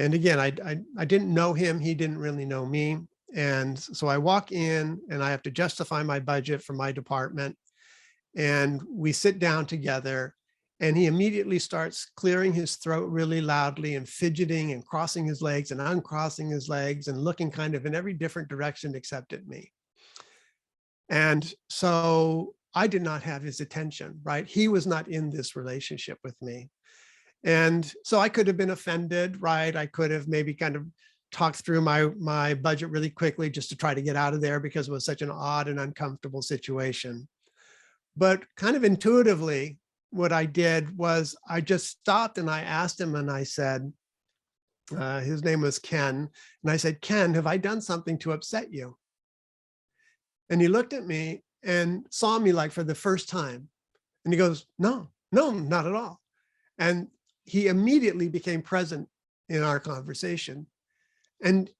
And again, I didn't know him, he didn't really know me. And so I walk in and I have to justify my budget for my department. And we sit down together and he immediately starts clearing his throat really loudly and fidgeting and crossing his legs and uncrossing his legs and looking kind of in every different direction except at me. And so I did not have his attention, right? He was not in this relationship with me. And so I could have been offended, right? I could have maybe kind of talked through my budget really quickly just to try to get out of there because it was such an odd and uncomfortable situation. But kind of intuitively, what I did was I just stopped and I asked him and I said, his name was Ken. And I said, Ken, have I done something to upset you? And he looked at me and saw me like for the first time. And he goes, no, not at all. And he immediately became present in our conversation. And,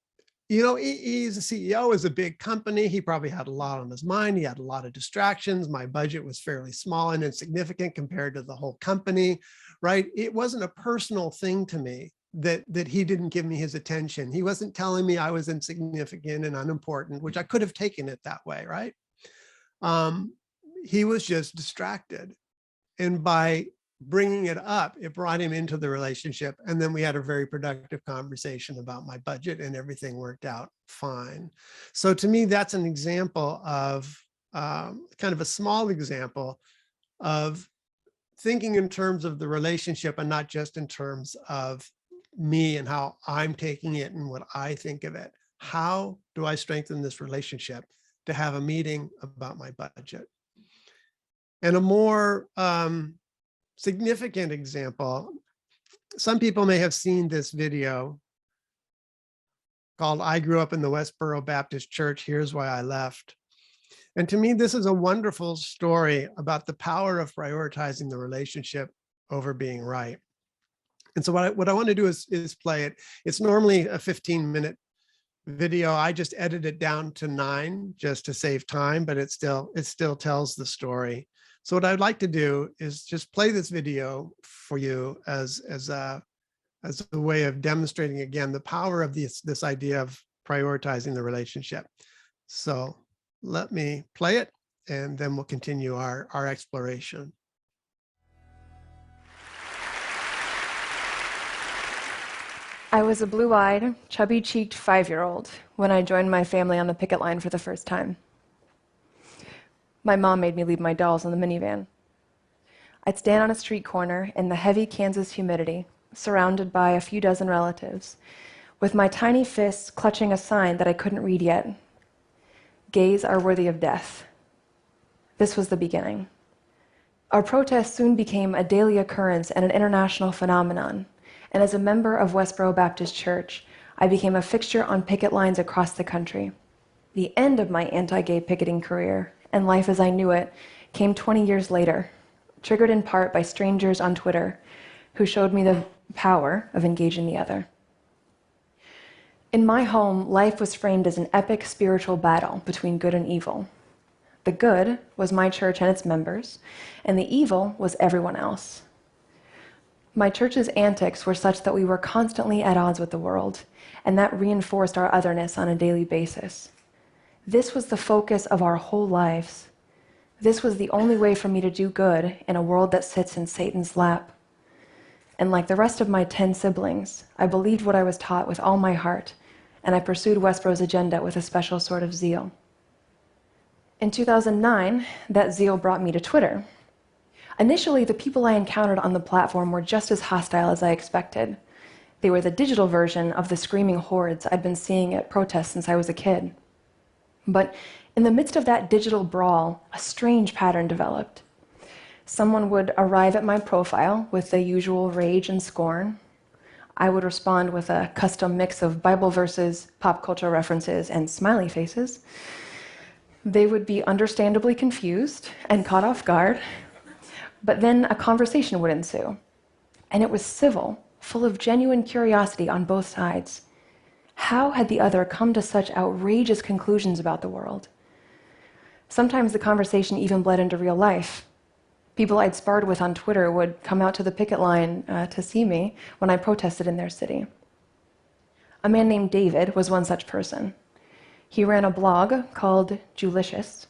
he's a CEO, is a big company. He probably had a lot on his mind. He had a lot of distractions. My budget was fairly small and insignificant compared to the whole company, right? It wasn't a personal thing to me that he didn't give me his attention. He wasn't telling me I was insignificant and unimportant, which I could have taken it that way, right? He was just distracted. And by bringing it up, it brought him into the relationship. And then we had a very productive conversation about my budget and everything worked out fine. So to me, that's an example of kind of a small example of thinking in terms of the relationship and not just in terms of me and how I'm taking it and what I think of it. How do I strengthen this relationship to have a meeting about my budget? And a more significant example, some people may have seen this video called I Grew Up in the Westboro Baptist Church, Here's Why I Left. And to me, this is a wonderful story about the power of prioritizing the relationship over being right. And so what I want to do is play it. It's normally a 15-minute video. I just edited it down to 9 just to save time, but it still tells the story. So what I'd like to do is just play this video for you as a way of demonstrating again the power of this idea of prioritizing the relationship. So let me play it and then we'll continue our exploration. When I was a blue-eyed, chubby-cheeked 5-year-old when I joined my family on the picket line for the first time. My mom made me leave my dolls in the minivan. I'd stand on a street corner in the heavy Kansas humidity, surrounded by a few dozen relatives, with my tiny fists clutching a sign that I couldn't read yet. Gays are worthy of death. This was the beginning. Our protest soon became a daily occurrence and an international phenomenon. And as a member of Westboro Baptist Church, I became a fixture on picket lines across the country. The end of my anti-gay picketing career and life as I knew it came 20 years later, triggered in part by strangers on Twitter who showed me the power of engaging the other. In my home, life was framed as an epic spiritual battle between good and evil. The good was my church and its members, and the evil was everyone else. My church's antics were such that we were constantly at odds with the world, and that reinforced our otherness on a daily basis. This was the focus of our whole lives. This was the only way for me to do good in a world that sits in Satan's lap. And like the rest of my 10 siblings, I believed what I was taught with all my heart, and I pursued Westboro's agenda with a special sort of zeal. In 2009, that zeal brought me to Twitter. Initially, the people I encountered on the platform were just as hostile as I expected. They were the digital version of the screaming hordes I'd been seeing at protests since I was a kid. But in the midst of that digital brawl, a strange pattern developed. Someone would arrive at my profile with the usual rage and scorn. I would respond with a custom mix of Bible verses, pop culture references, and smiley faces. They would be understandably confused and caught off guard. But then a conversation would ensue, and it was civil, full of genuine curiosity on both sides. How had the other come to such outrageous conclusions about the world? Sometimes the conversation even bled into real life. People I'd sparred with on Twitter would come out to the picket line to see me when I protested in their city. A man named David was one such person. He ran a blog called Julicious,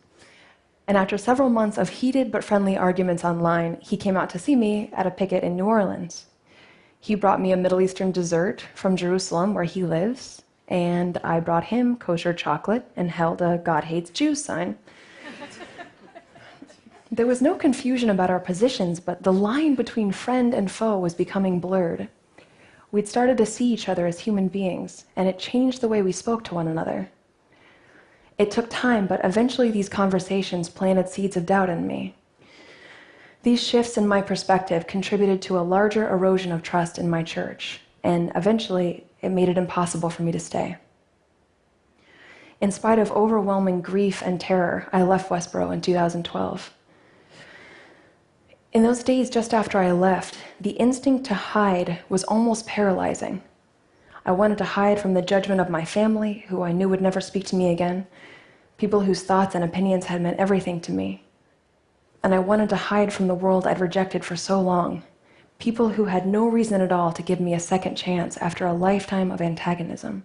and after several months of heated but friendly arguments online, he came out to see me at a picket in New Orleans. He brought me a Middle Eastern dessert from Jerusalem, where he lives, and I brought him kosher chocolate and held a God hates Jews sign. There was no confusion about our positions, but the line between friend and foe was becoming blurred. We'd started to see each other as human beings, and it changed the way we spoke to one another. It took time, but eventually these conversations planted seeds of doubt in me. These shifts in my perspective contributed to a larger erosion of trust in my church, and eventually it made it impossible for me to stay. In spite of overwhelming grief and terror, I left Westboro in 2012. In those days just after I left, the instinct to hide was almost paralyzing. I wanted to hide from the judgment of my family, who I knew would never speak to me again, people whose thoughts and opinions had meant everything to me. And I wanted to hide from the world I'd rejected for so long, people who had no reason at all to give me a second chance after a lifetime of antagonism.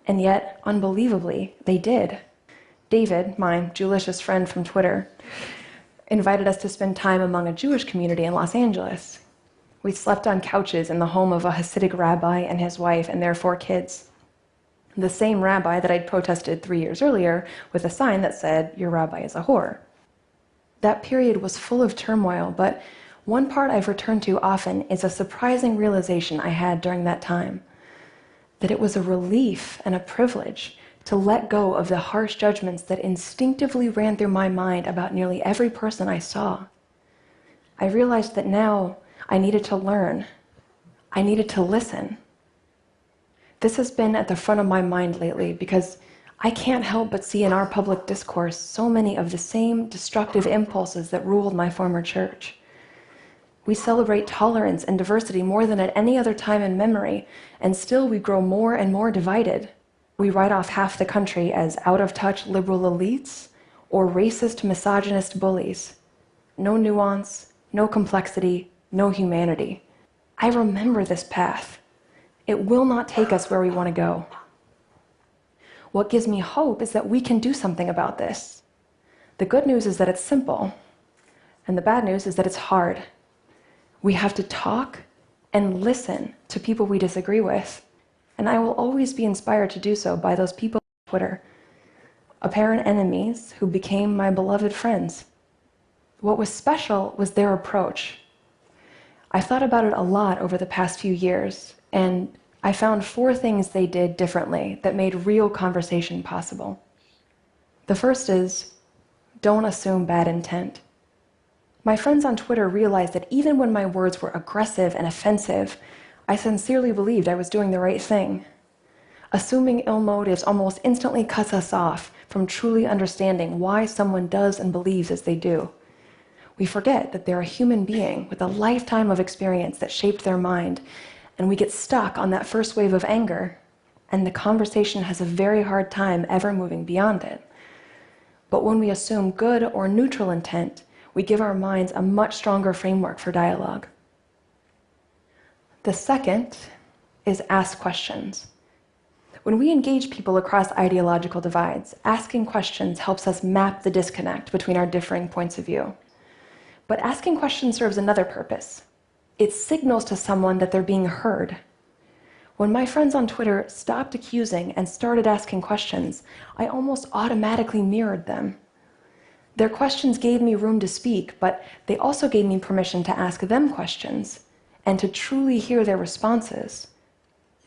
And yet, unbelievably, they did. David, my Julicious friend from Twitter, invited us to spend time among a Jewish community in Los Angeles. We slept on couches in the home of a Hasidic rabbi and his wife and their 4 kids. The same rabbi that I'd protested 3 years earlier with a sign that said, "Your rabbi is a whore." That period was full of turmoil, but one part I've returned to often is a surprising realization I had during that time, that it was a relief and a privilege to let go of the harsh judgments that instinctively ran through my mind about nearly every person I saw. I realized that now I needed to learn. I needed to listen. This has been at the front of my mind lately because I can't help but see in our public discourse so many of the same destructive impulses that ruled my former church. We celebrate tolerance and diversity more than at any other time in memory, and still we grow more and more divided. We write off half the country as out-of-touch liberal elites or racist, misogynist bullies. No nuance, no complexity, no humanity. I remember this path. It will not take us where we want to go. What gives me hope is that we can do something about this. The good news is that it's simple, and the bad news is that it's hard. We have to talk, and listen to people we disagree with. And I will always be inspired to do so by those people on Twitter, apparent enemies who became my beloved friends. What was special was their approach. I've thought about it a lot over the past few years, and I found 4 things they did differently that made real conversation possible. The first is, don't assume bad intent. My friends on Twitter realized that even when my words were aggressive and offensive, I sincerely believed I was doing the right thing. Assuming ill motives almost instantly cuts us off from truly understanding why someone does and believes as they do. We forget that they're a human being with a lifetime of experience that shaped their mind, and we get stuck on that first wave of anger, and the conversation has a very hard time ever moving beyond it. But when we assume good or neutral intent, we give our minds a much stronger framework for dialogue. The second is ask questions. When we engage people across ideological divides, asking questions helps us map the disconnect between our differing points of view. But asking questions serves another purpose. It signals to someone that they're being heard. When my friends on Twitter stopped accusing and started asking questions, I almost automatically mirrored them. Their questions gave me room to speak, but they also gave me permission to ask them questions and to truly hear their responses.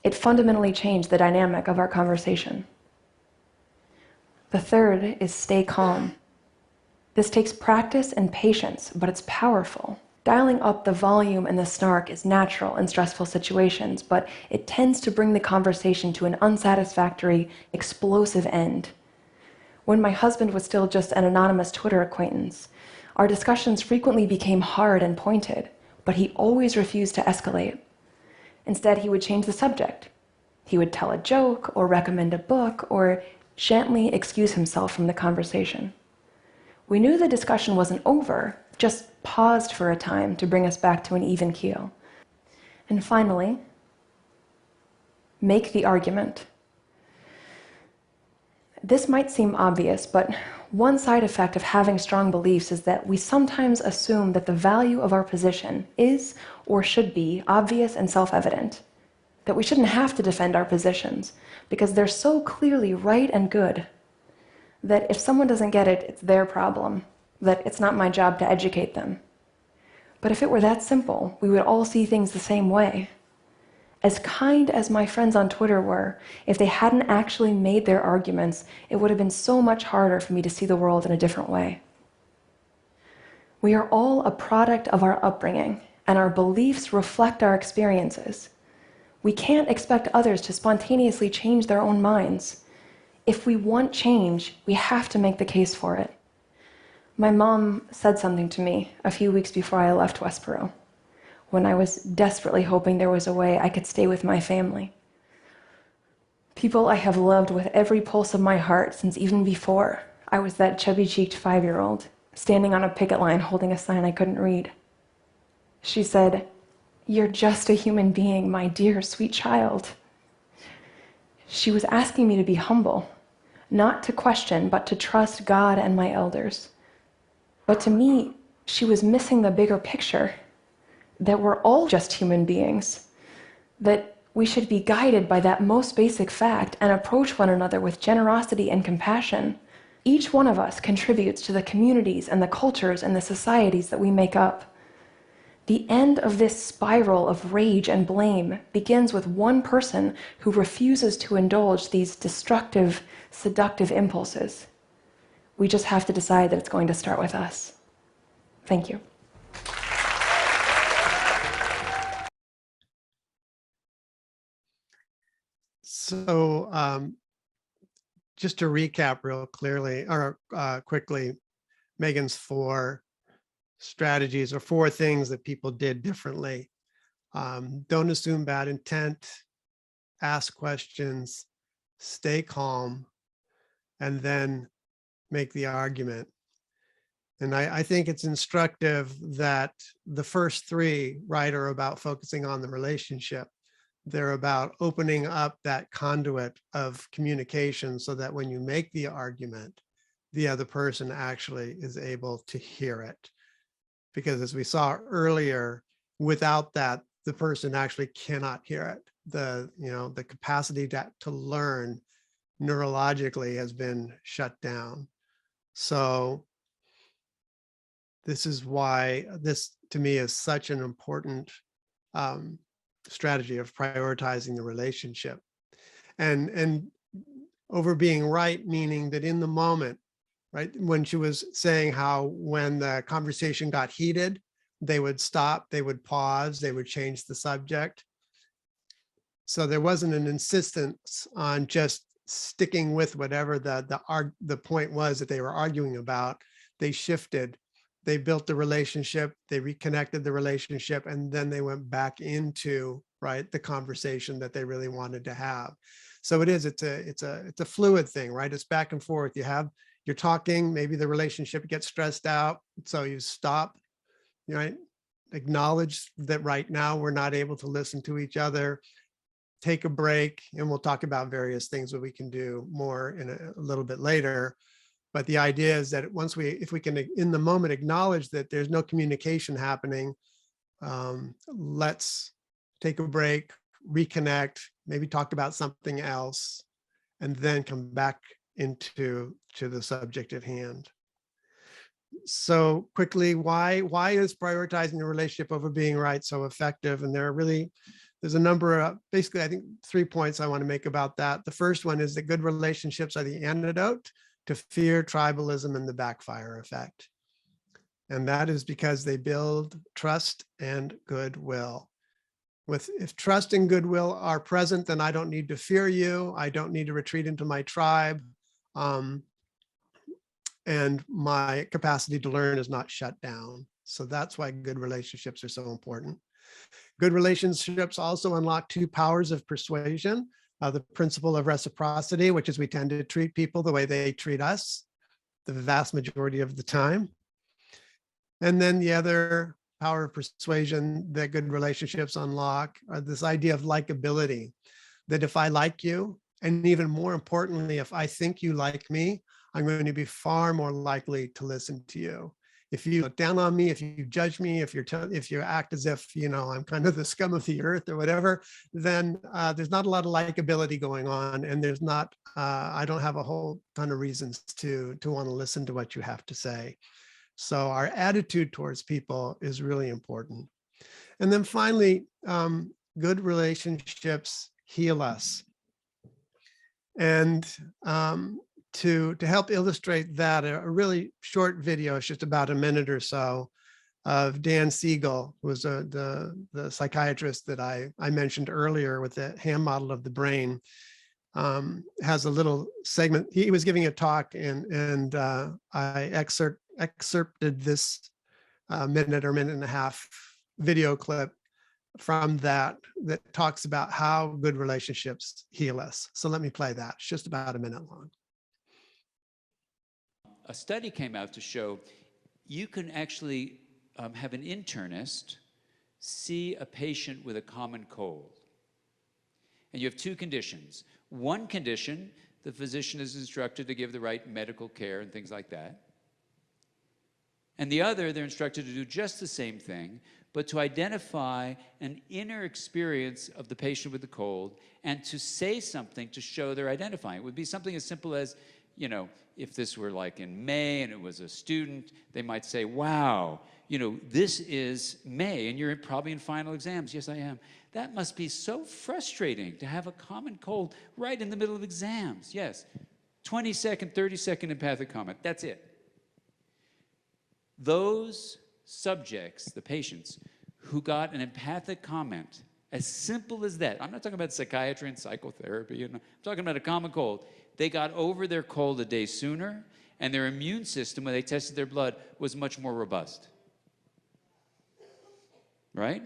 It fundamentally changed the dynamic of our conversation. The third is stay calm. This takes practice and patience, but it's powerful. Dialing up the volume and the snark is natural in stressful situations, but it tends to bring the conversation to an unsatisfactory, explosive end. When my husband was still just an anonymous Twitter acquaintance, our discussions frequently became hard and pointed, but he always refused to escalate. Instead, he would change the subject. He would tell a joke or recommend a book or gently excuse himself from the conversation. We knew the discussion wasn't over, just paused for a time to bring us back to an even keel. And finally, make the argument. This might seem obvious, but one side effect of having strong beliefs is that we sometimes assume that the value of our position is or should be obvious and self-evident, that we shouldn't have to defend our positions because they're so clearly right and good, that if someone doesn't get it, it's their problem, that it's not my job to educate them. But if it were that simple, we would all see things the same way. As kind as my friends on Twitter were, if they hadn't actually made their arguments, it would have been so much harder for me to see the world in a different way. We are all a product of our upbringing, and our beliefs reflect our experiences. We can't expect others to spontaneously change their own minds. If we want change, we have to make the case for it. My mom said something to me a few weeks before I left Westboro, when I was desperately hoping there was a way I could stay with my family. People I have loved with every pulse of my heart since even before I was that chubby-cheeked 5-year-old, standing on a picket line holding a sign I couldn't read. She said, "You're just a human being, my dear, sweet child." She was asking me to be humble, not to question, but to trust God and my elders. But to me, she was missing the bigger picture, that we're all just human beings, that we should be guided by that most basic fact and approach one another with generosity and compassion. Each one of us contributes to the communities and the cultures and the societies that we make up. The end of this spiral of rage and blame begins with one person who refuses to indulge these destructive, seductive impulses. We just have to decide that it's going to start with us. Thank you. So just to recap real clearly or quickly, Megan's 4 strategies or 4 things that people did differently. Don't assume bad intent, ask questions, stay calm, and then make the argument. And I think it's instructive that the first 3, right, are about focusing on the relationship. They're about opening up that conduit of communication so that when you make the argument, the other person actually is able to hear it. Because as we saw earlier, without that the person actually cannot hear it. The capacity to learn neurologically has been shut down. So this is why this to me is such an important strategy of prioritizing the relationship. And over being right, meaning that in the moment, right, when she was saying how when the conversation got heated, they would stop, they would pause, they would change the subject. So there wasn't an insistence on just sticking with whatever the point was that they were arguing about. They shifted, they built the relationship, they reconnected the relationship, and then they went back into, right, the conversation that they really wanted to have. So it's a fluid thing, right? It's back and forth. You're talking, maybe the relationship gets stressed out, so you stop, right? Acknowledge that right now we're not able to listen to each other, take a break, and we'll talk about various things that we can do more in a little bit later. But the idea is that if we can in the moment acknowledge that there's no communication happening, let's take a break, reconnect, maybe talk about something else, and then come back into the subject at hand. So quickly, why is prioritizing the relationship over being right so effective? And there's a number of, basically, I think 3 points I want to make about that. The first one is that good relationships are the antidote to fear, tribalism, and the backfire effect. And that is because they build trust and goodwill. If trust and goodwill are present, then I don't need to fear you. I don't need to retreat into my tribe. And my capacity to learn is not shut down. So that's why good relationships are so important. Good relationships also unlock 2 powers of persuasion. The principle of reciprocity, which is we tend to treat people the way they treat us the vast majority of the time. And then the other power of persuasion that good relationships unlock are this idea of likability, that if I like you, and even more importantly, if I think you like me, I'm going to be far more likely to listen to you. If you look down on me, if you judge me, if you act as if, I'm kind of the scum of the earth or whatever, then there's not a lot of likability going on. And there's not, I don't have a whole ton of reasons to want to listen to what you have to say. So our attitude towards people is really important. And then finally, good relationships heal us. And to help illustrate that, a really short video, it's just about a minute or so, of Dan Siegel, who was the psychiatrist that I mentioned earlier with the ham model of the brain, has a little segment. He was giving a talk, and I excerpted this minute or minute and a half video clip from that talks about how good relationships heal us. So let me play that. It's just about a minute long. A study came out to show you can actually have an internist see a patient with a common cold. And you have 2 conditions. One condition, the physician is instructed to give the right medical care and things like that. And the other, they're instructed to do just the same thing, but to identify an inner experience of the patient with the cold and to say something to show they're identifying. It would be something as simple as, if this were like in May and it was a student, they might say, wow, this is May and you're probably in final exams. Yes, I am. That must be so frustrating to have a common cold right in the middle of exams. Yes, 20-second, 30-second empathic comment. That's it. Those subjects, the patients, who got an empathic comment, as simple as that, I'm not talking about psychiatry and psychotherapy, I'm talking about a common cold, they got over their cold a day sooner, and their immune system, when they tested their blood, was much more robust. Right?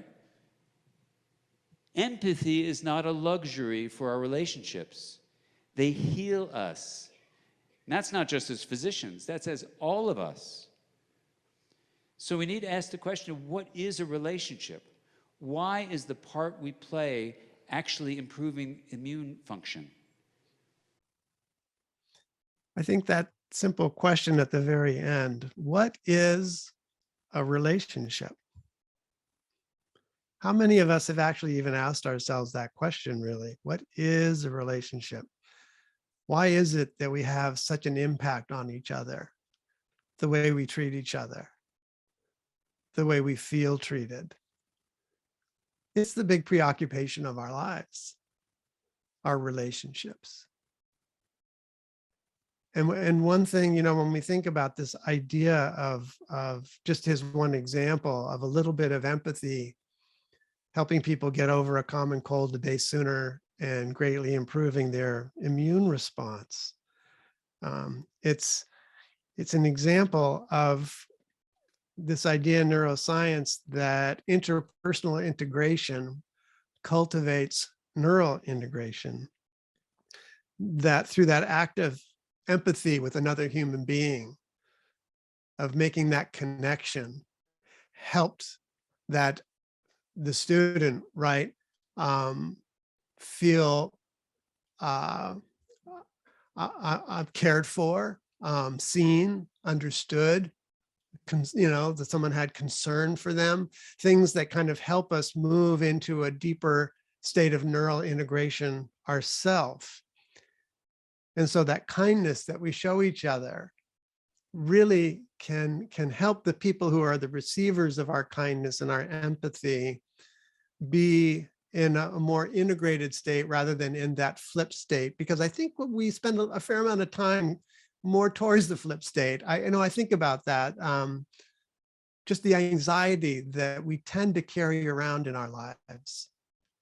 Empathy is not a luxury for our relationships. They heal us. And that's not just as physicians, that's as all of us. So we need to ask the question of what is a relationship? Why is the part we play actually improving immune function? I think that simple question at the very end, what is a relationship? How many of us have actually even asked ourselves that question, really? What is a relationship? Why is it that we have such an impact on each other? The way we treat each other, the way we feel treated. It's the big preoccupation of our lives, our relationships. And one thing, you know, when we think about this idea of just his one example of a little bit of empathy, helping people get over a common cold a day sooner and greatly improving their immune response. It's an example of this idea in neuroscience that interpersonal integration cultivates neural integration, that through that act of empathy with another human being, of making that connection, helped that the student, right, feel cared for, seen, understood, you know, that someone had concern for them, things that kind of help us move into a deeper state of neural integration ourselves. And so that kindness that we show each other really can help the people who are the receivers of our kindness and our empathy be in a more integrated state rather than in that flip state. Because I think what we spend a fair amount of time more towards the flip state. I think about that, just the anxiety that we tend to carry around in our lives,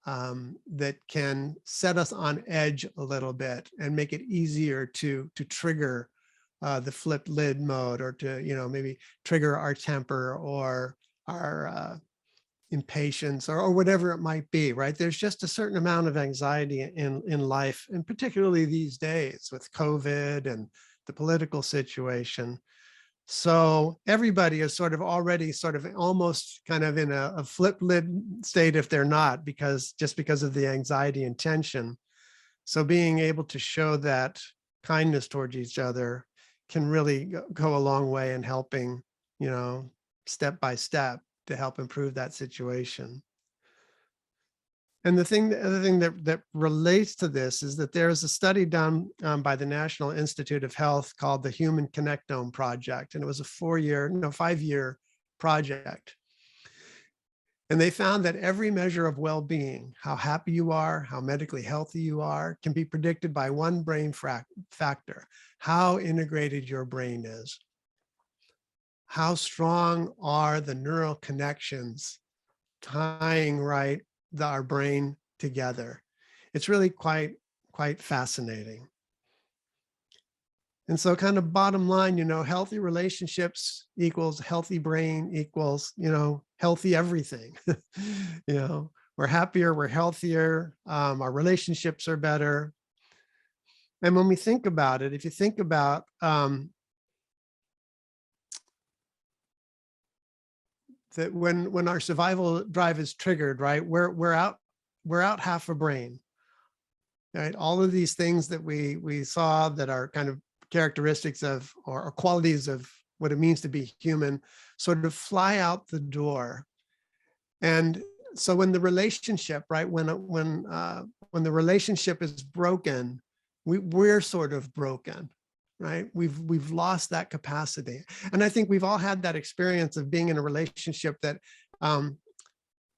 that can set us on edge a little bit and make it easier to trigger the flip lid mode, or to, you know, maybe trigger our temper or our impatience, or whatever it might be, right? There's just a certain amount of anxiety in life, and particularly these days with COVID and the political situation. So everybody is sort of already sort of almost kind of in a flip lid state if they're not, because of the anxiety and tension. So being able to show that kindness towards each other can really go a long way in helping, you know, step by step to help improve that situation. And the other thing that relates to this is that there is a study done by the National Institute of Health called the Human Connectome Project. And it was a 5-year project. And they found that every measure of well-being, how happy you are, how medically healthy you are, can be predicted by one brain factor: how integrated your brain is. How strong are the neural connections tying our brain together? It's really quite fascinating. And so kind of bottom line, you know, healthy relationships equals healthy brain equals, you know, healthy everything. You know, we're happier, we're healthier, our relationships are better. And when we think about it, if you think about that when our survival drive is triggered, right, we're out half a brain, right? All of these things that we saw that are kind of characteristics of or qualities of what it means to be human sort of fly out the door. And so when the relationship, right, when the relationship is broken, we're sort of broken, right? We've lost that capacity. And I think we've all had that experience of being in a relationship that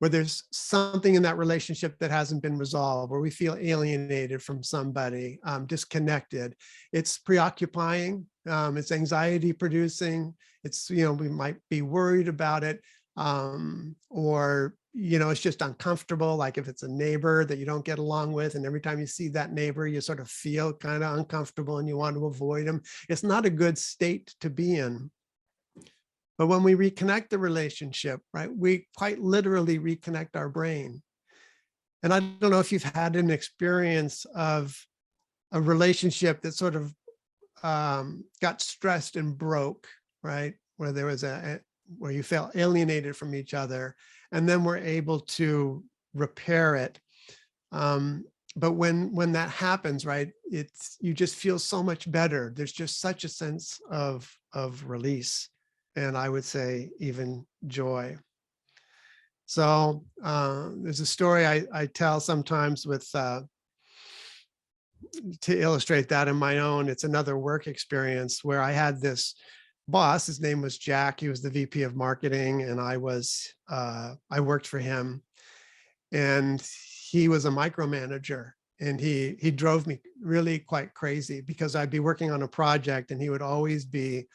where there's something in that relationship that hasn't been resolved, where we feel alienated from somebody, disconnected. It's preoccupying, it's anxiety producing. It's, you know, we might be worried about it, or, you know, it's just uncomfortable. Like if it's a neighbor that you don't get along with, and every time you see that neighbor, you sort of feel kind of uncomfortable and you want to avoid them. It's not a good state to be in. But when we reconnect the relationship, right, we quite literally reconnect our brain. And I don't know if you've had an experience of a relationship that sort of got stressed and broke, right? Where there was where you felt alienated from each other, and then we're able to repair it. But when that happens, right, you just feel so much better. There's just such a sense of release. And I would say even joy. So there's a story I tell sometimes with to illustrate that in my own. It's another work experience where I had this boss. His name was Jack. He was the VP of marketing, and I worked for him. And he was a micromanager, and he drove me really quite crazy because I'd be working on a project and he would always be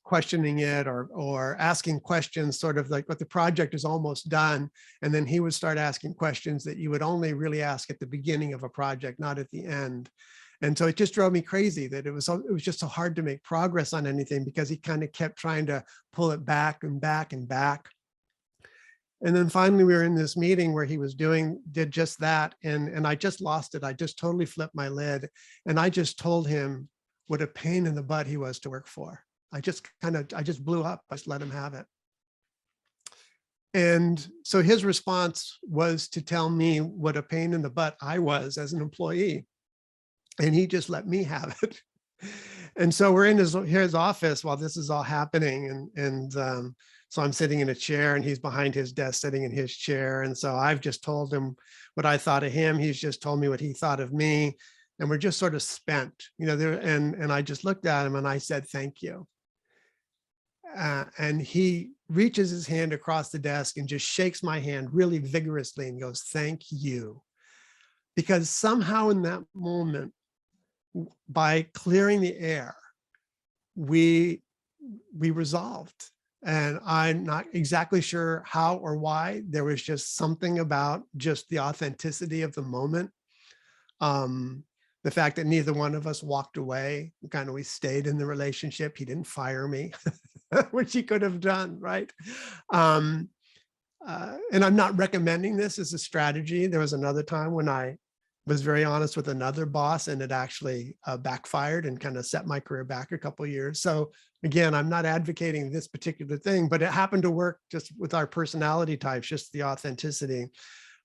questioning it or asking questions, sort of like, but the project is almost done. And then he would start asking questions that you would only really ask at the beginning of a project, not at the end. And so it just drove me crazy that it was just so hard to make progress on anything because he kind of kept trying to pull it back and back and back. And then finally we were in this meeting where he did just that. And I just lost it. I just totally flipped my lid. And I just told him what a pain in the butt he was to work for. I just blew up. I just let him have it. And so his response was to tell me what a pain in the butt I was as an employee. And he just let me have it. And so we're in his office while this is all happening. So I'm sitting in a chair and he's behind his desk sitting in his chair. And so I've just told him what I thought of him. He's just told me what he thought of me. And we're just sort of spent, and I just looked at him and I said, thank you. And he reaches his hand across the desk and just shakes my hand really vigorously and goes, thank you. Because somehow in that moment, by clearing the air, we resolved. And I'm not exactly sure how or why. There was just something about just the authenticity of the moment. The fact that neither one of us walked away, we stayed in the relationship. He didn't fire me, which he could have done, right? And I'm not recommending this as a strategy. There was another time when I was very honest with another boss and it actually backfired and kind of set my career back a couple of years. So again, I'm not advocating this particular thing, but it happened to work just with our personality types, just the authenticity.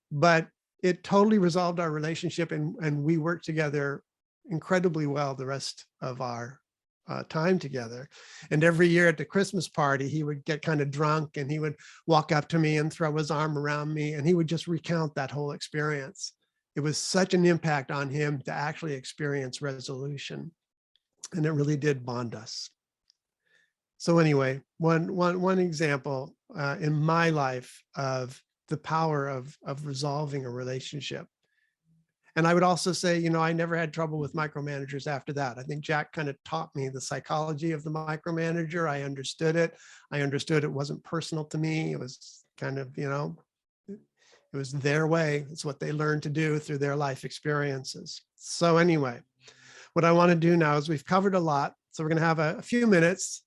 But it totally resolved our relationship and we worked together incredibly well the rest of our time together. And every year at the Christmas party, he would get kind of drunk and he would walk up to me and throw his arm around me and he would just recount that whole experience. It was such an impact on him to actually experience resolution. And it really did bond us. So anyway, one example in my life of the power of resolving a relationship. And I would also say, I never had trouble with micromanagers after that. I think Jack kind of taught me the psychology of the micromanager. I understood it. I understood it wasn't personal to me. It was kind of, it was their way. It's what they learned to do through their life experiences. So anyway, what I want to do now is we've covered a lot. So we're going to have a few minutes,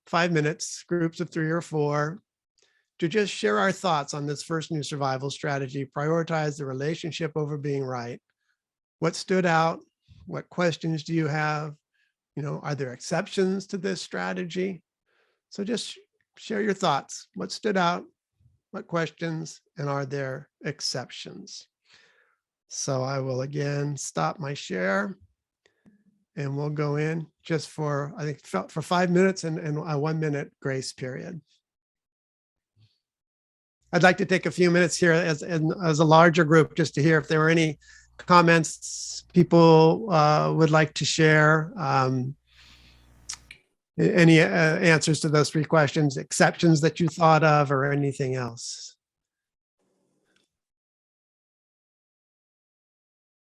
5 minutes, groups of 3 or 4, to just share our thoughts on this first new survival strategy, prioritize the relationship over being right. What stood out? What questions do you have? Are there exceptions to this strategy? So just share your thoughts. What stood out? What questions, and are there exceptions? So I will again stop my share and we'll go in just for, I think, for 5 minutes and a 1 minute grace period. I'd like to take a few minutes here as a larger group just to hear if there were any comments people would like to share. Any answers to those 3 questions, exceptions that you thought of, or anything else?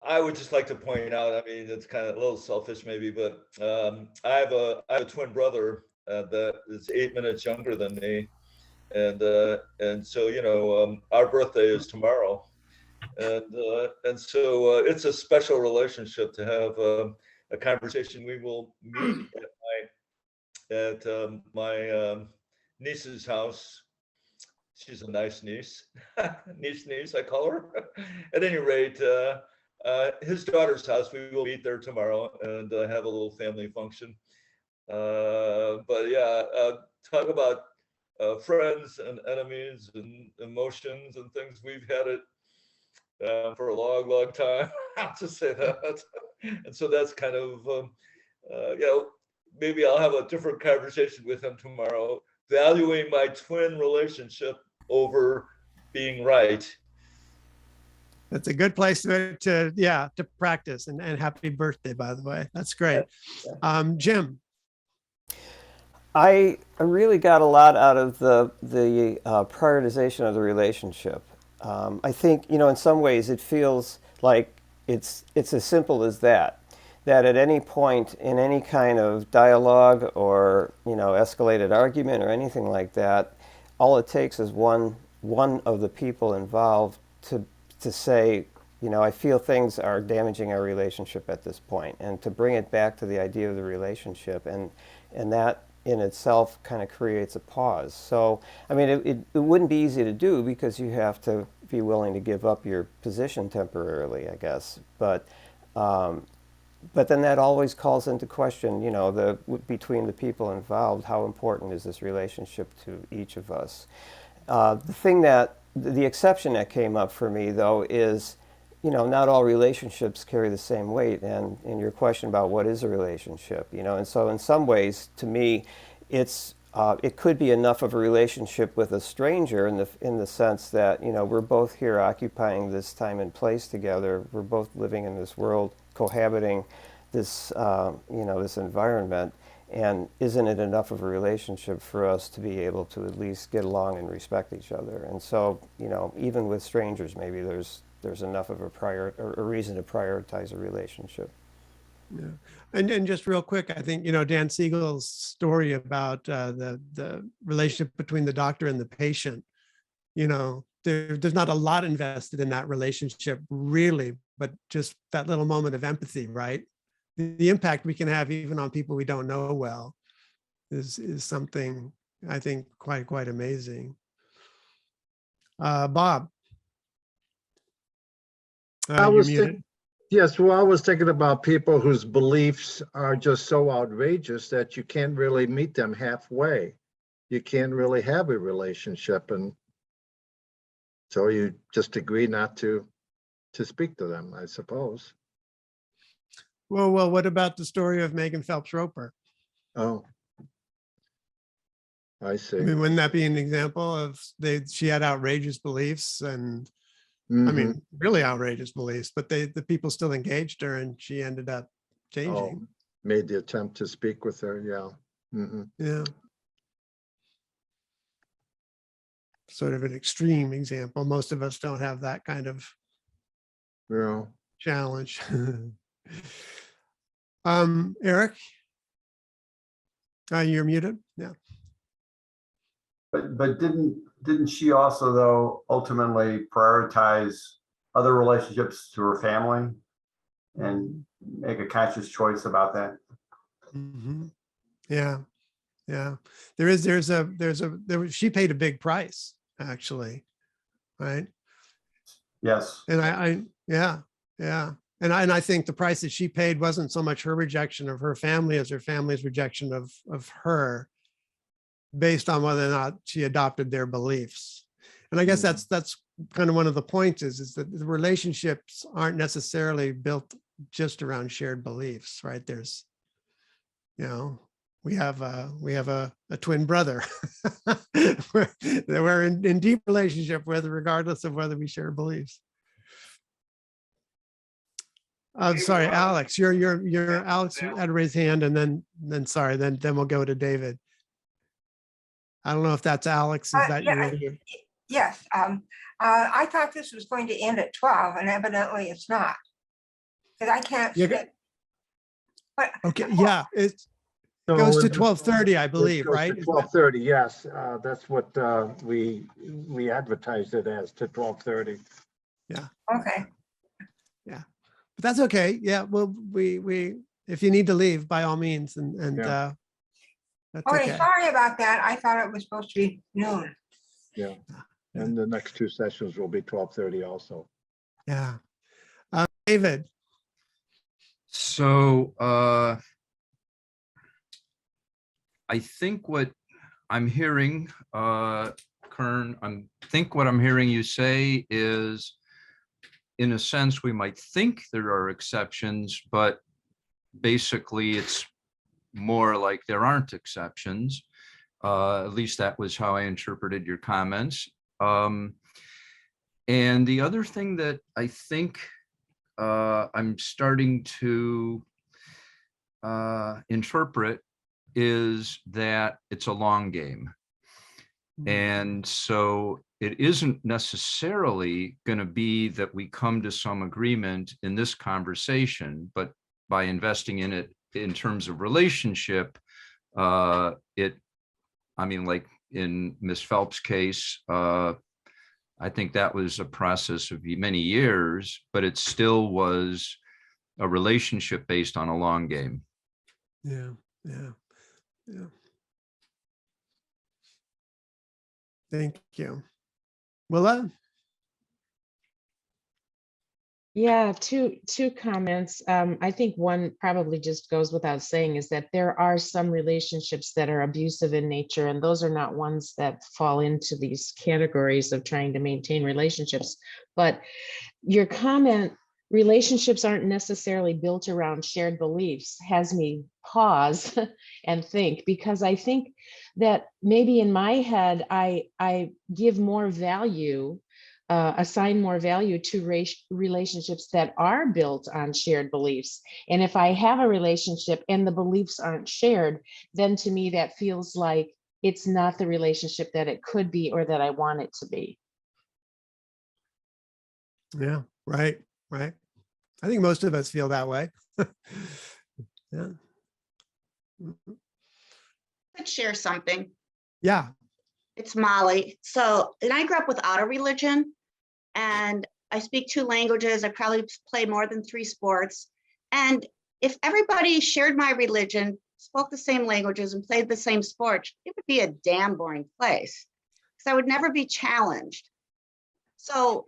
I would just like to point out, it's kind of a little selfish maybe, but I have a twin brother that is 8 minutes younger than me. And so, our birthday is tomorrow. And so it's a special relationship to have a conversation. We will meet at my niece's house. She's a nice niece, niece, I call her. At any rate, his daughter's house, we will meet there tomorrow and have a little family function. But yeah, talk about friends and enemies and emotions and things. We've had it for a long, long time. I'll just say that. And so that's kind of, maybe I'll have a different conversation with him tomorrow, valuing my twin relationship over being right. That's a good place to practice, and happy birthday, by the way. That's great. Jim. I really got a lot out of the prioritization of the relationship. I think, you know, in some ways it feels like it's as simple as that at any point in any kind of dialogue or, you know, escalated argument or anything like that, all it takes is one of the people involved to say, you know, I feel things are damaging our relationship at this point, and to bring it back to the idea of the relationship, and that in itself kind of creates a pause. So, I mean, it wouldn't be easy to do because you have to be willing to give up your position temporarily, I guess. But then that always calls into question, you know, between the people involved, how important is this relationship to each of us? The exception that came up for me, though, is, you know, not all relationships carry the same weight. And in your question about what is a relationship, you know, and so in some ways, to me, it could be enough of a relationship with a stranger in the sense that, you know, we're both here occupying this time and place together. We're both living in this world, cohabiting this, you know, this environment. And isn't it enough of a relationship for us to be able to at least get along and respect each other? And so, you know, even with strangers, maybe there's enough of a reason to prioritize a relationship. Yeah, and just real quick, I think, you know, Dan Siegel's story about the relationship between the doctor and the patient, you know, there's not a lot invested in that relationship really, but just that little moment of empathy, right? The impact we can have even on people we don't know well is something, I think, quite amazing. Bob. You're muted. Yes, well, I was thinking about people whose beliefs are just so outrageous that you can't really meet them halfway. You can't really have a relationship, and so you just agree not to speak to them, I suppose. Well, what about the story of Megan Phelps Roper? Oh, I see. I mean, wouldn't that be an example of she had outrageous beliefs, and I mean, really outrageous beliefs, but the people still engaged her, and she ended up changing. Made the attempt to speak with her, yeah. Yeah. Sort of an extreme example. Most of us don't have that kind of challenge. Eric, you're muted. Yeah. But didn't she also, though, ultimately prioritize other relationships to her family and make a conscious choice about that? Yeah. She paid a big price, actually, right? Yes. And And I think the price that she paid wasn't so much her rejection of her family as her family's rejection of her, based on whether or not she adopted their beliefs. And I guess that's kind of one of the points is that the relationships aren't necessarily built just around shared beliefs, right? There's, you know, we have a twin brother that we're in deep relationship with, regardless of whether we share beliefs. Sorry, Alex, you're Alex had to raise hand, and then sorry, then we'll go to David. I don't know if that's Alex. Is that you? Yes. I thought this was going to end at 12, and evidently it's not. Because I can't. Okay. Yeah. It goes to 12:30, I believe, right? 12:30. Yes. That's what we advertised it as, to 12:30. Yeah. Okay. Yeah. But that's okay. Yeah. Well, we if you need to leave, by all means, and that's okay. Sorry about that. I thought it was supposed to be noon. Yeah. And the next two sessions will be 12:30 also. Yeah. David. So I think what I'm hearing, Kern, what I'm hearing you say is, in a sense, we might think there are exceptions, but basically it's more like there aren't exceptions. At least that was how I interpreted your comments. And the other thing that I think I'm starting to interpret is that it's a long game. And so it isn't necessarily going to be that we come to some agreement in this conversation, but by investing in it in terms of relationship, I mean, like in Miss Phelps' case, I think that was a process of many years, but it still was a relationship based on a long game. Yeah, yeah, yeah. Thank you. Willa? Yeah, two comments. I think one probably just goes without saying is that there are some relationships that are abusive in nature, and those are not ones that fall into these categories of trying to maintain relationships. But your comment, relationships aren't necessarily built around shared beliefs, has me pause and think, because I think that maybe in my head, I give more value, assign more value to relationships that are built on shared beliefs. And if I have a relationship and the beliefs aren't shared, then to me that feels like it's not the relationship that it could be or that I want it to be. Yeah, right, right. I think most of us feel that way. Yeah. Could share something. Yeah. It's Molly. So, and I grew up without a religion, and I speak 2 languages. I probably play more than 3 sports. And if everybody shared my religion, spoke the same languages, and played the same sport, it would be a damn boring place because I would never be challenged. So,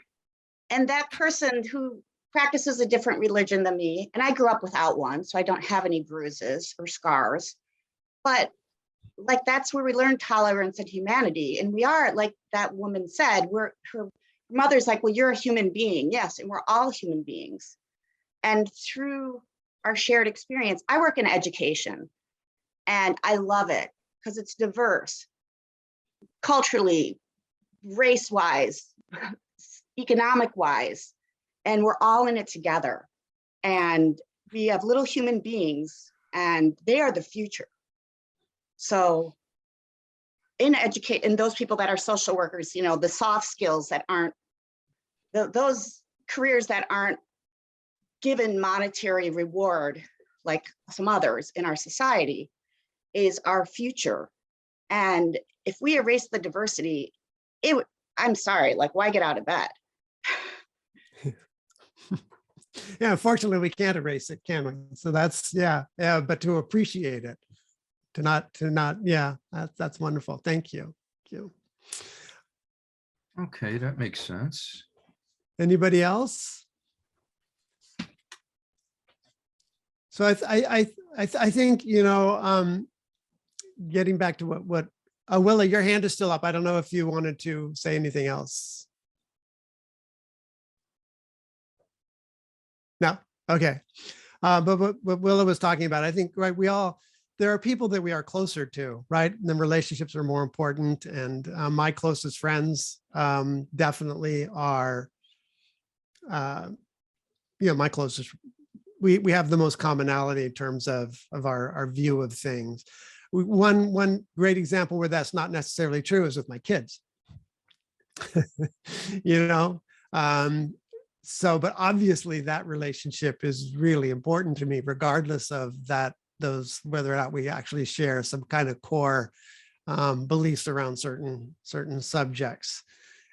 and that person who practices a different religion than me, and I grew up without one, so I don't have any bruises or scars, but like that's where we learn tolerance and humanity. And we are, like that woman said, her mother's like, well, you're a human being. Yes, and we're all human beings. And through our shared experience, I work in education and I love it because it's diverse, culturally, race-wise, economic-wise, and we're all in it together. And we have little human beings and they are the future. So in those people that are social workers, you know, the soft skills that aren't, those careers that aren't given monetary reward, like some others in our society, is our future. And if we erase the diversity, I'm sorry, like why get out of bed? Yeah, unfortunately, we can't erase it, can we? So that's, yeah, but to appreciate it. To not, yeah, that's wonderful. Thank you. Thank you. Okay, that makes sense. Anybody else? So I think, you know, getting back to what Willa, your hand is still up. I don't know if you wanted to say anything else. No, okay. But what Willa was talking about, I think, right, there are people that we are closer to, right? And then relationships are more important. And my closest friends definitely are, you know, my closest, we have the most commonality in terms of our view of things. One great example where that's not necessarily true is with my kids, you know? So, but obviously that relationship is really important to me, regardless of whether or not we actually share some kind of core beliefs around certain subjects.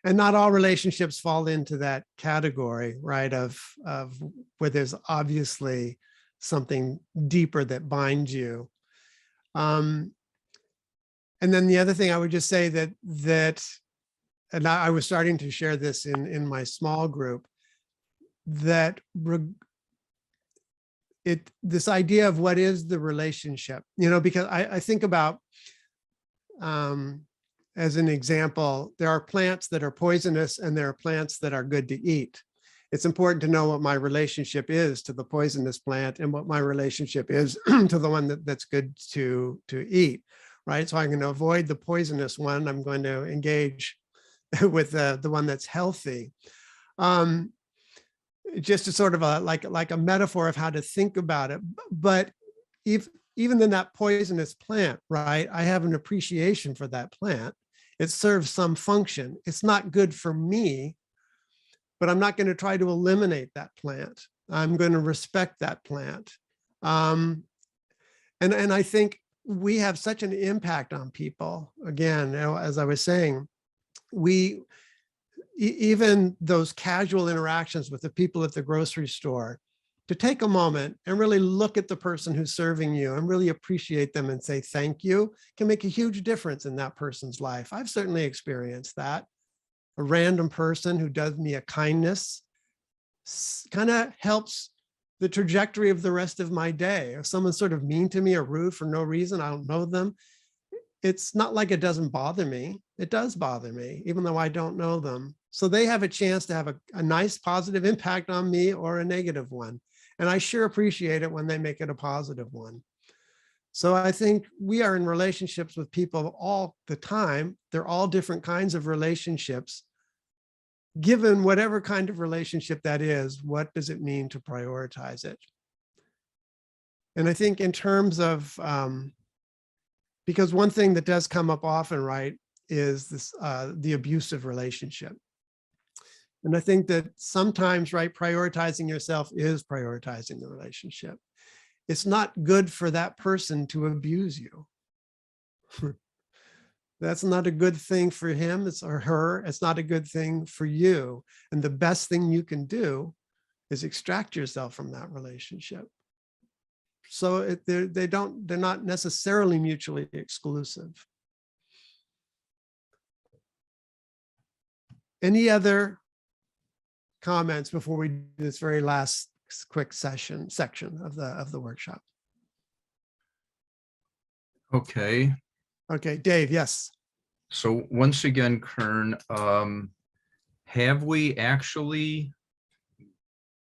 And not all relationships fall into that category, right? Of where there's obviously something deeper that binds you. And then the other thing I would just say that, and I was starting to share this in my small group, that this idea of what is the relationship, you know, because I think about, as an example, there are plants that are poisonous and there are plants that are good to eat. It's important to know what my relationship is to the poisonous plant and what my relationship is to the one that's good to eat, right? So I'm going to avoid the poisonous one. I'm going to engage with the one that's healthy. Just a sort of like a metaphor of how to think about it. But even in that poisonous plant, right, I have an appreciation for that plant. It serves some function. It's not good for me, but I'm not going to try to eliminate that plant. I'm going to respect that plant. And I think we have such an impact on people. Again, you know, as I was saying, even those casual interactions with the people at the grocery store, to take a moment and really look at the person who's serving you and really appreciate them and say thank you can make a huge difference in that person's life. I've certainly experienced that. A random person who does me a kindness kind of helps the trajectory of the rest of my day. If someone's sort of mean to me or rude for no reason, I don't know them, it's not like it doesn't bother me. It does bother me, even though I don't know them. So they have a chance to have a nice positive impact on me or a negative one. And I sure appreciate it when they make it a positive one. So I think we are in relationships with people all the time. They're all different kinds of relationships. Given whatever kind of relationship that is, what does it mean to prioritize it? And I think in terms of, because one thing that does come up often, right, is this, the abusive relationship. And I think that sometimes, right, prioritizing yourself is prioritizing the relationship. It's not good for that person to abuse you. That's not a good thing for him or her. It's not a good thing for you. And the best thing you can do is extract yourself from that relationship. So they're not necessarily mutually exclusive. Any other comments before we do this very last quick section of the workshop? Okay. Okay, Dave, yes. So once again, Kern, have we actually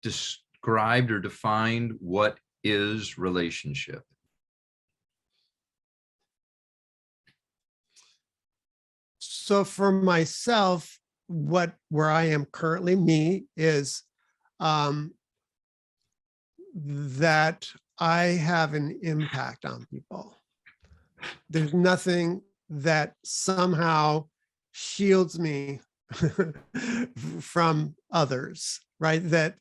described or defined what is relationship? So for myself, where I am currently, me, is that I have an impact on people. There's nothing that somehow shields me from others, right? That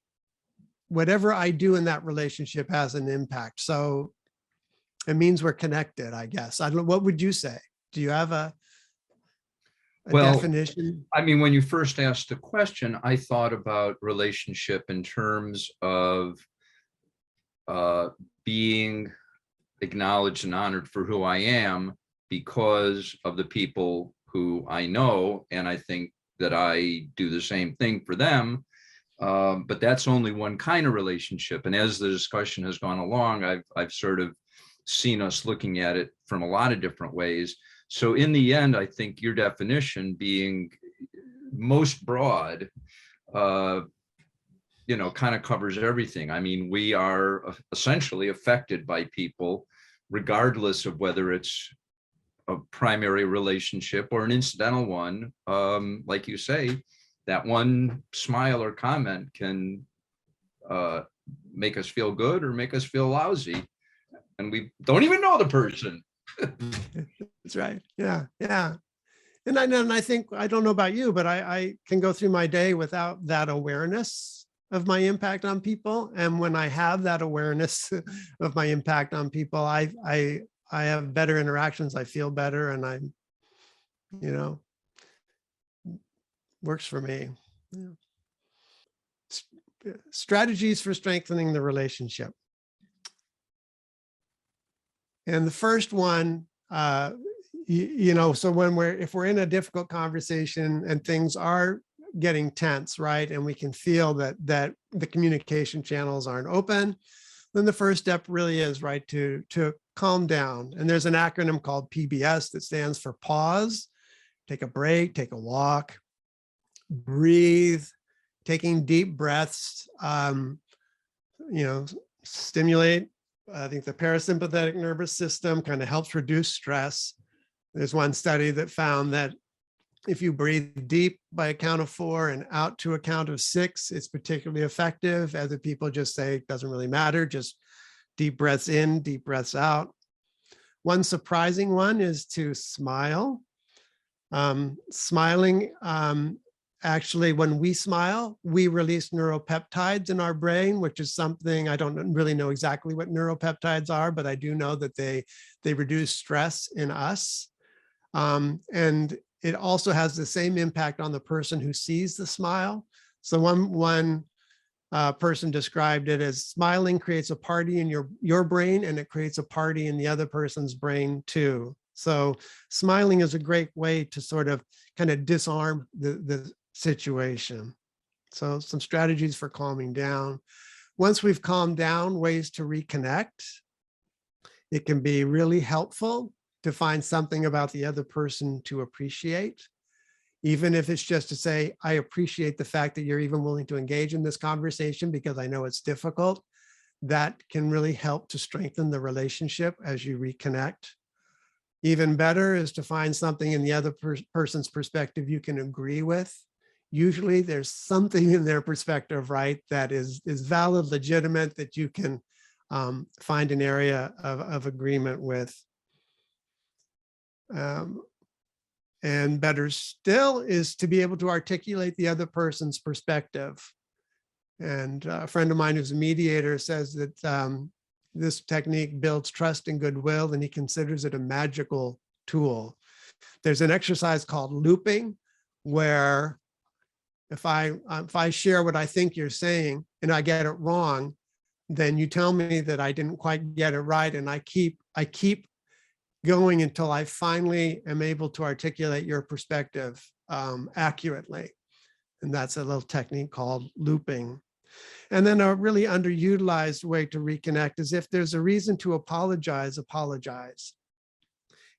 whatever I do in that relationship has an impact. So it means we're connected, I guess. I don't know, what would you say? Do you have a definition? I mean, when you first asked the question, I thought about relationship in terms of being acknowledged and honored for who I am because of the people who I know. And I think that I do the same thing for them. But that's only one kind of relationship. And as the discussion has gone along, I've sort of seen us looking at it from a lot of different ways. So in the end, I think your definition being most broad, you know, kind of covers everything. I mean, we are essentially affected by people, regardless of whether it's a primary relationship or an incidental one. Like you say, that one smile or comment can make us feel good or make us feel lousy. And we don't even know the person. That's right. Yeah. Yeah. And I think, I don't know about you, but I can go through my day without that awareness of my impact on people. And when I have that awareness of my impact on people, I have better interactions. I feel better, and I'm, you know, works for me. Yeah. Strategies for strengthening the relationship. And the first one, you know, so if we're in a difficult conversation and things are getting tense, right, and we can feel that the communication channels aren't open, then the first step really is, right, to calm down. And there's an acronym called PBS that stands for pause, take a break, take a walk, breathe, taking deep breaths, you know, stimulate. I think the parasympathetic nervous system kind of helps reduce stress. There's one study that found that If you breathe deep by a count of 4 and out to a count of 6, it's particularly effective. Other people just say it doesn't really matter, just deep breaths in, deep breaths out. One surprising one is to smile. Smiling, actually, when we smile, we release neuropeptides in our brain, which is something I don't really know exactly what neuropeptides are, but I do know that they reduce stress in us. And it also has the same impact on the person who sees the smile. So one person described it as smiling creates a party in your brain, and it creates a party in the other person's brain too. So smiling is a great way to sort of kind of disarm the situation. So some strategies for calming down. Once we've calmed down, ways to reconnect. It can be really helpful to find something about the other person to appreciate, even if it's just to say, I appreciate the fact that you're even willing to engage in this conversation because I know it's difficult. That can really help to strengthen the relationship as you reconnect. Even better is to find something in the other person's perspective you can agree with. Usually there's something in their perspective, right, that is valid, legitimate, that you can find an area of agreement with. And better still is to be able to articulate the other person's perspective. And a friend of mine who's a mediator says that this technique builds trust and goodwill, and he considers it a magical tool. There's an exercise called looping, where if I share what I think you're saying and I get it wrong, then you tell me that I didn't quite get it right, and I keep going until I finally am able to articulate your perspective accurately. And that's a little technique called looping. And then a really underutilized way to reconnect is if there's a reason to apologize, apologize.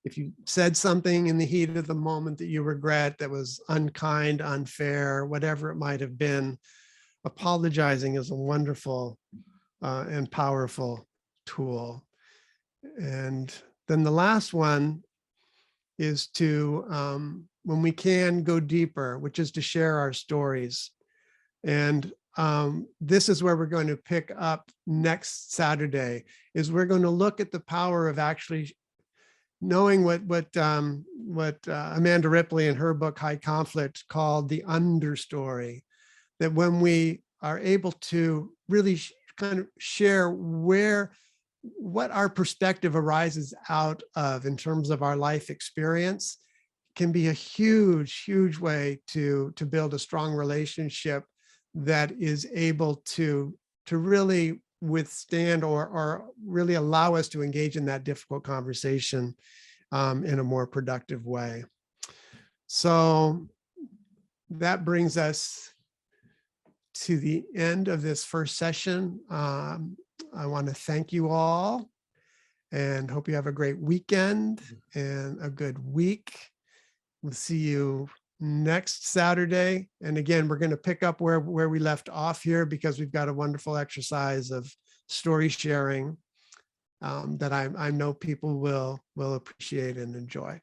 If you said something in the heat of the moment that you regret, that was unkind, unfair, whatever it might have been, apologizing is a wonderful and powerful tool. And then the last one is to, when we can, go deeper, which is to share our stories. And this is where we're going to pick up next Saturday, is we're going to look at the power of actually knowing what Amanda Ripley in her book, High Conflict, called the understory, that when we are able to really kind of share what our perspective arises out of in terms of our life experience, can be a huge, huge way to build a strong relationship that is able to really withstand or really allow us to engage in that difficult conversation in a more productive way. So that brings us to the end of this first session. I want to thank you all and hope you have a great weekend and a good week. We'll see you next Saturday. And again, we're going to pick up where we left off here, because we've got a wonderful exercise of story sharing that I know people will appreciate and enjoy.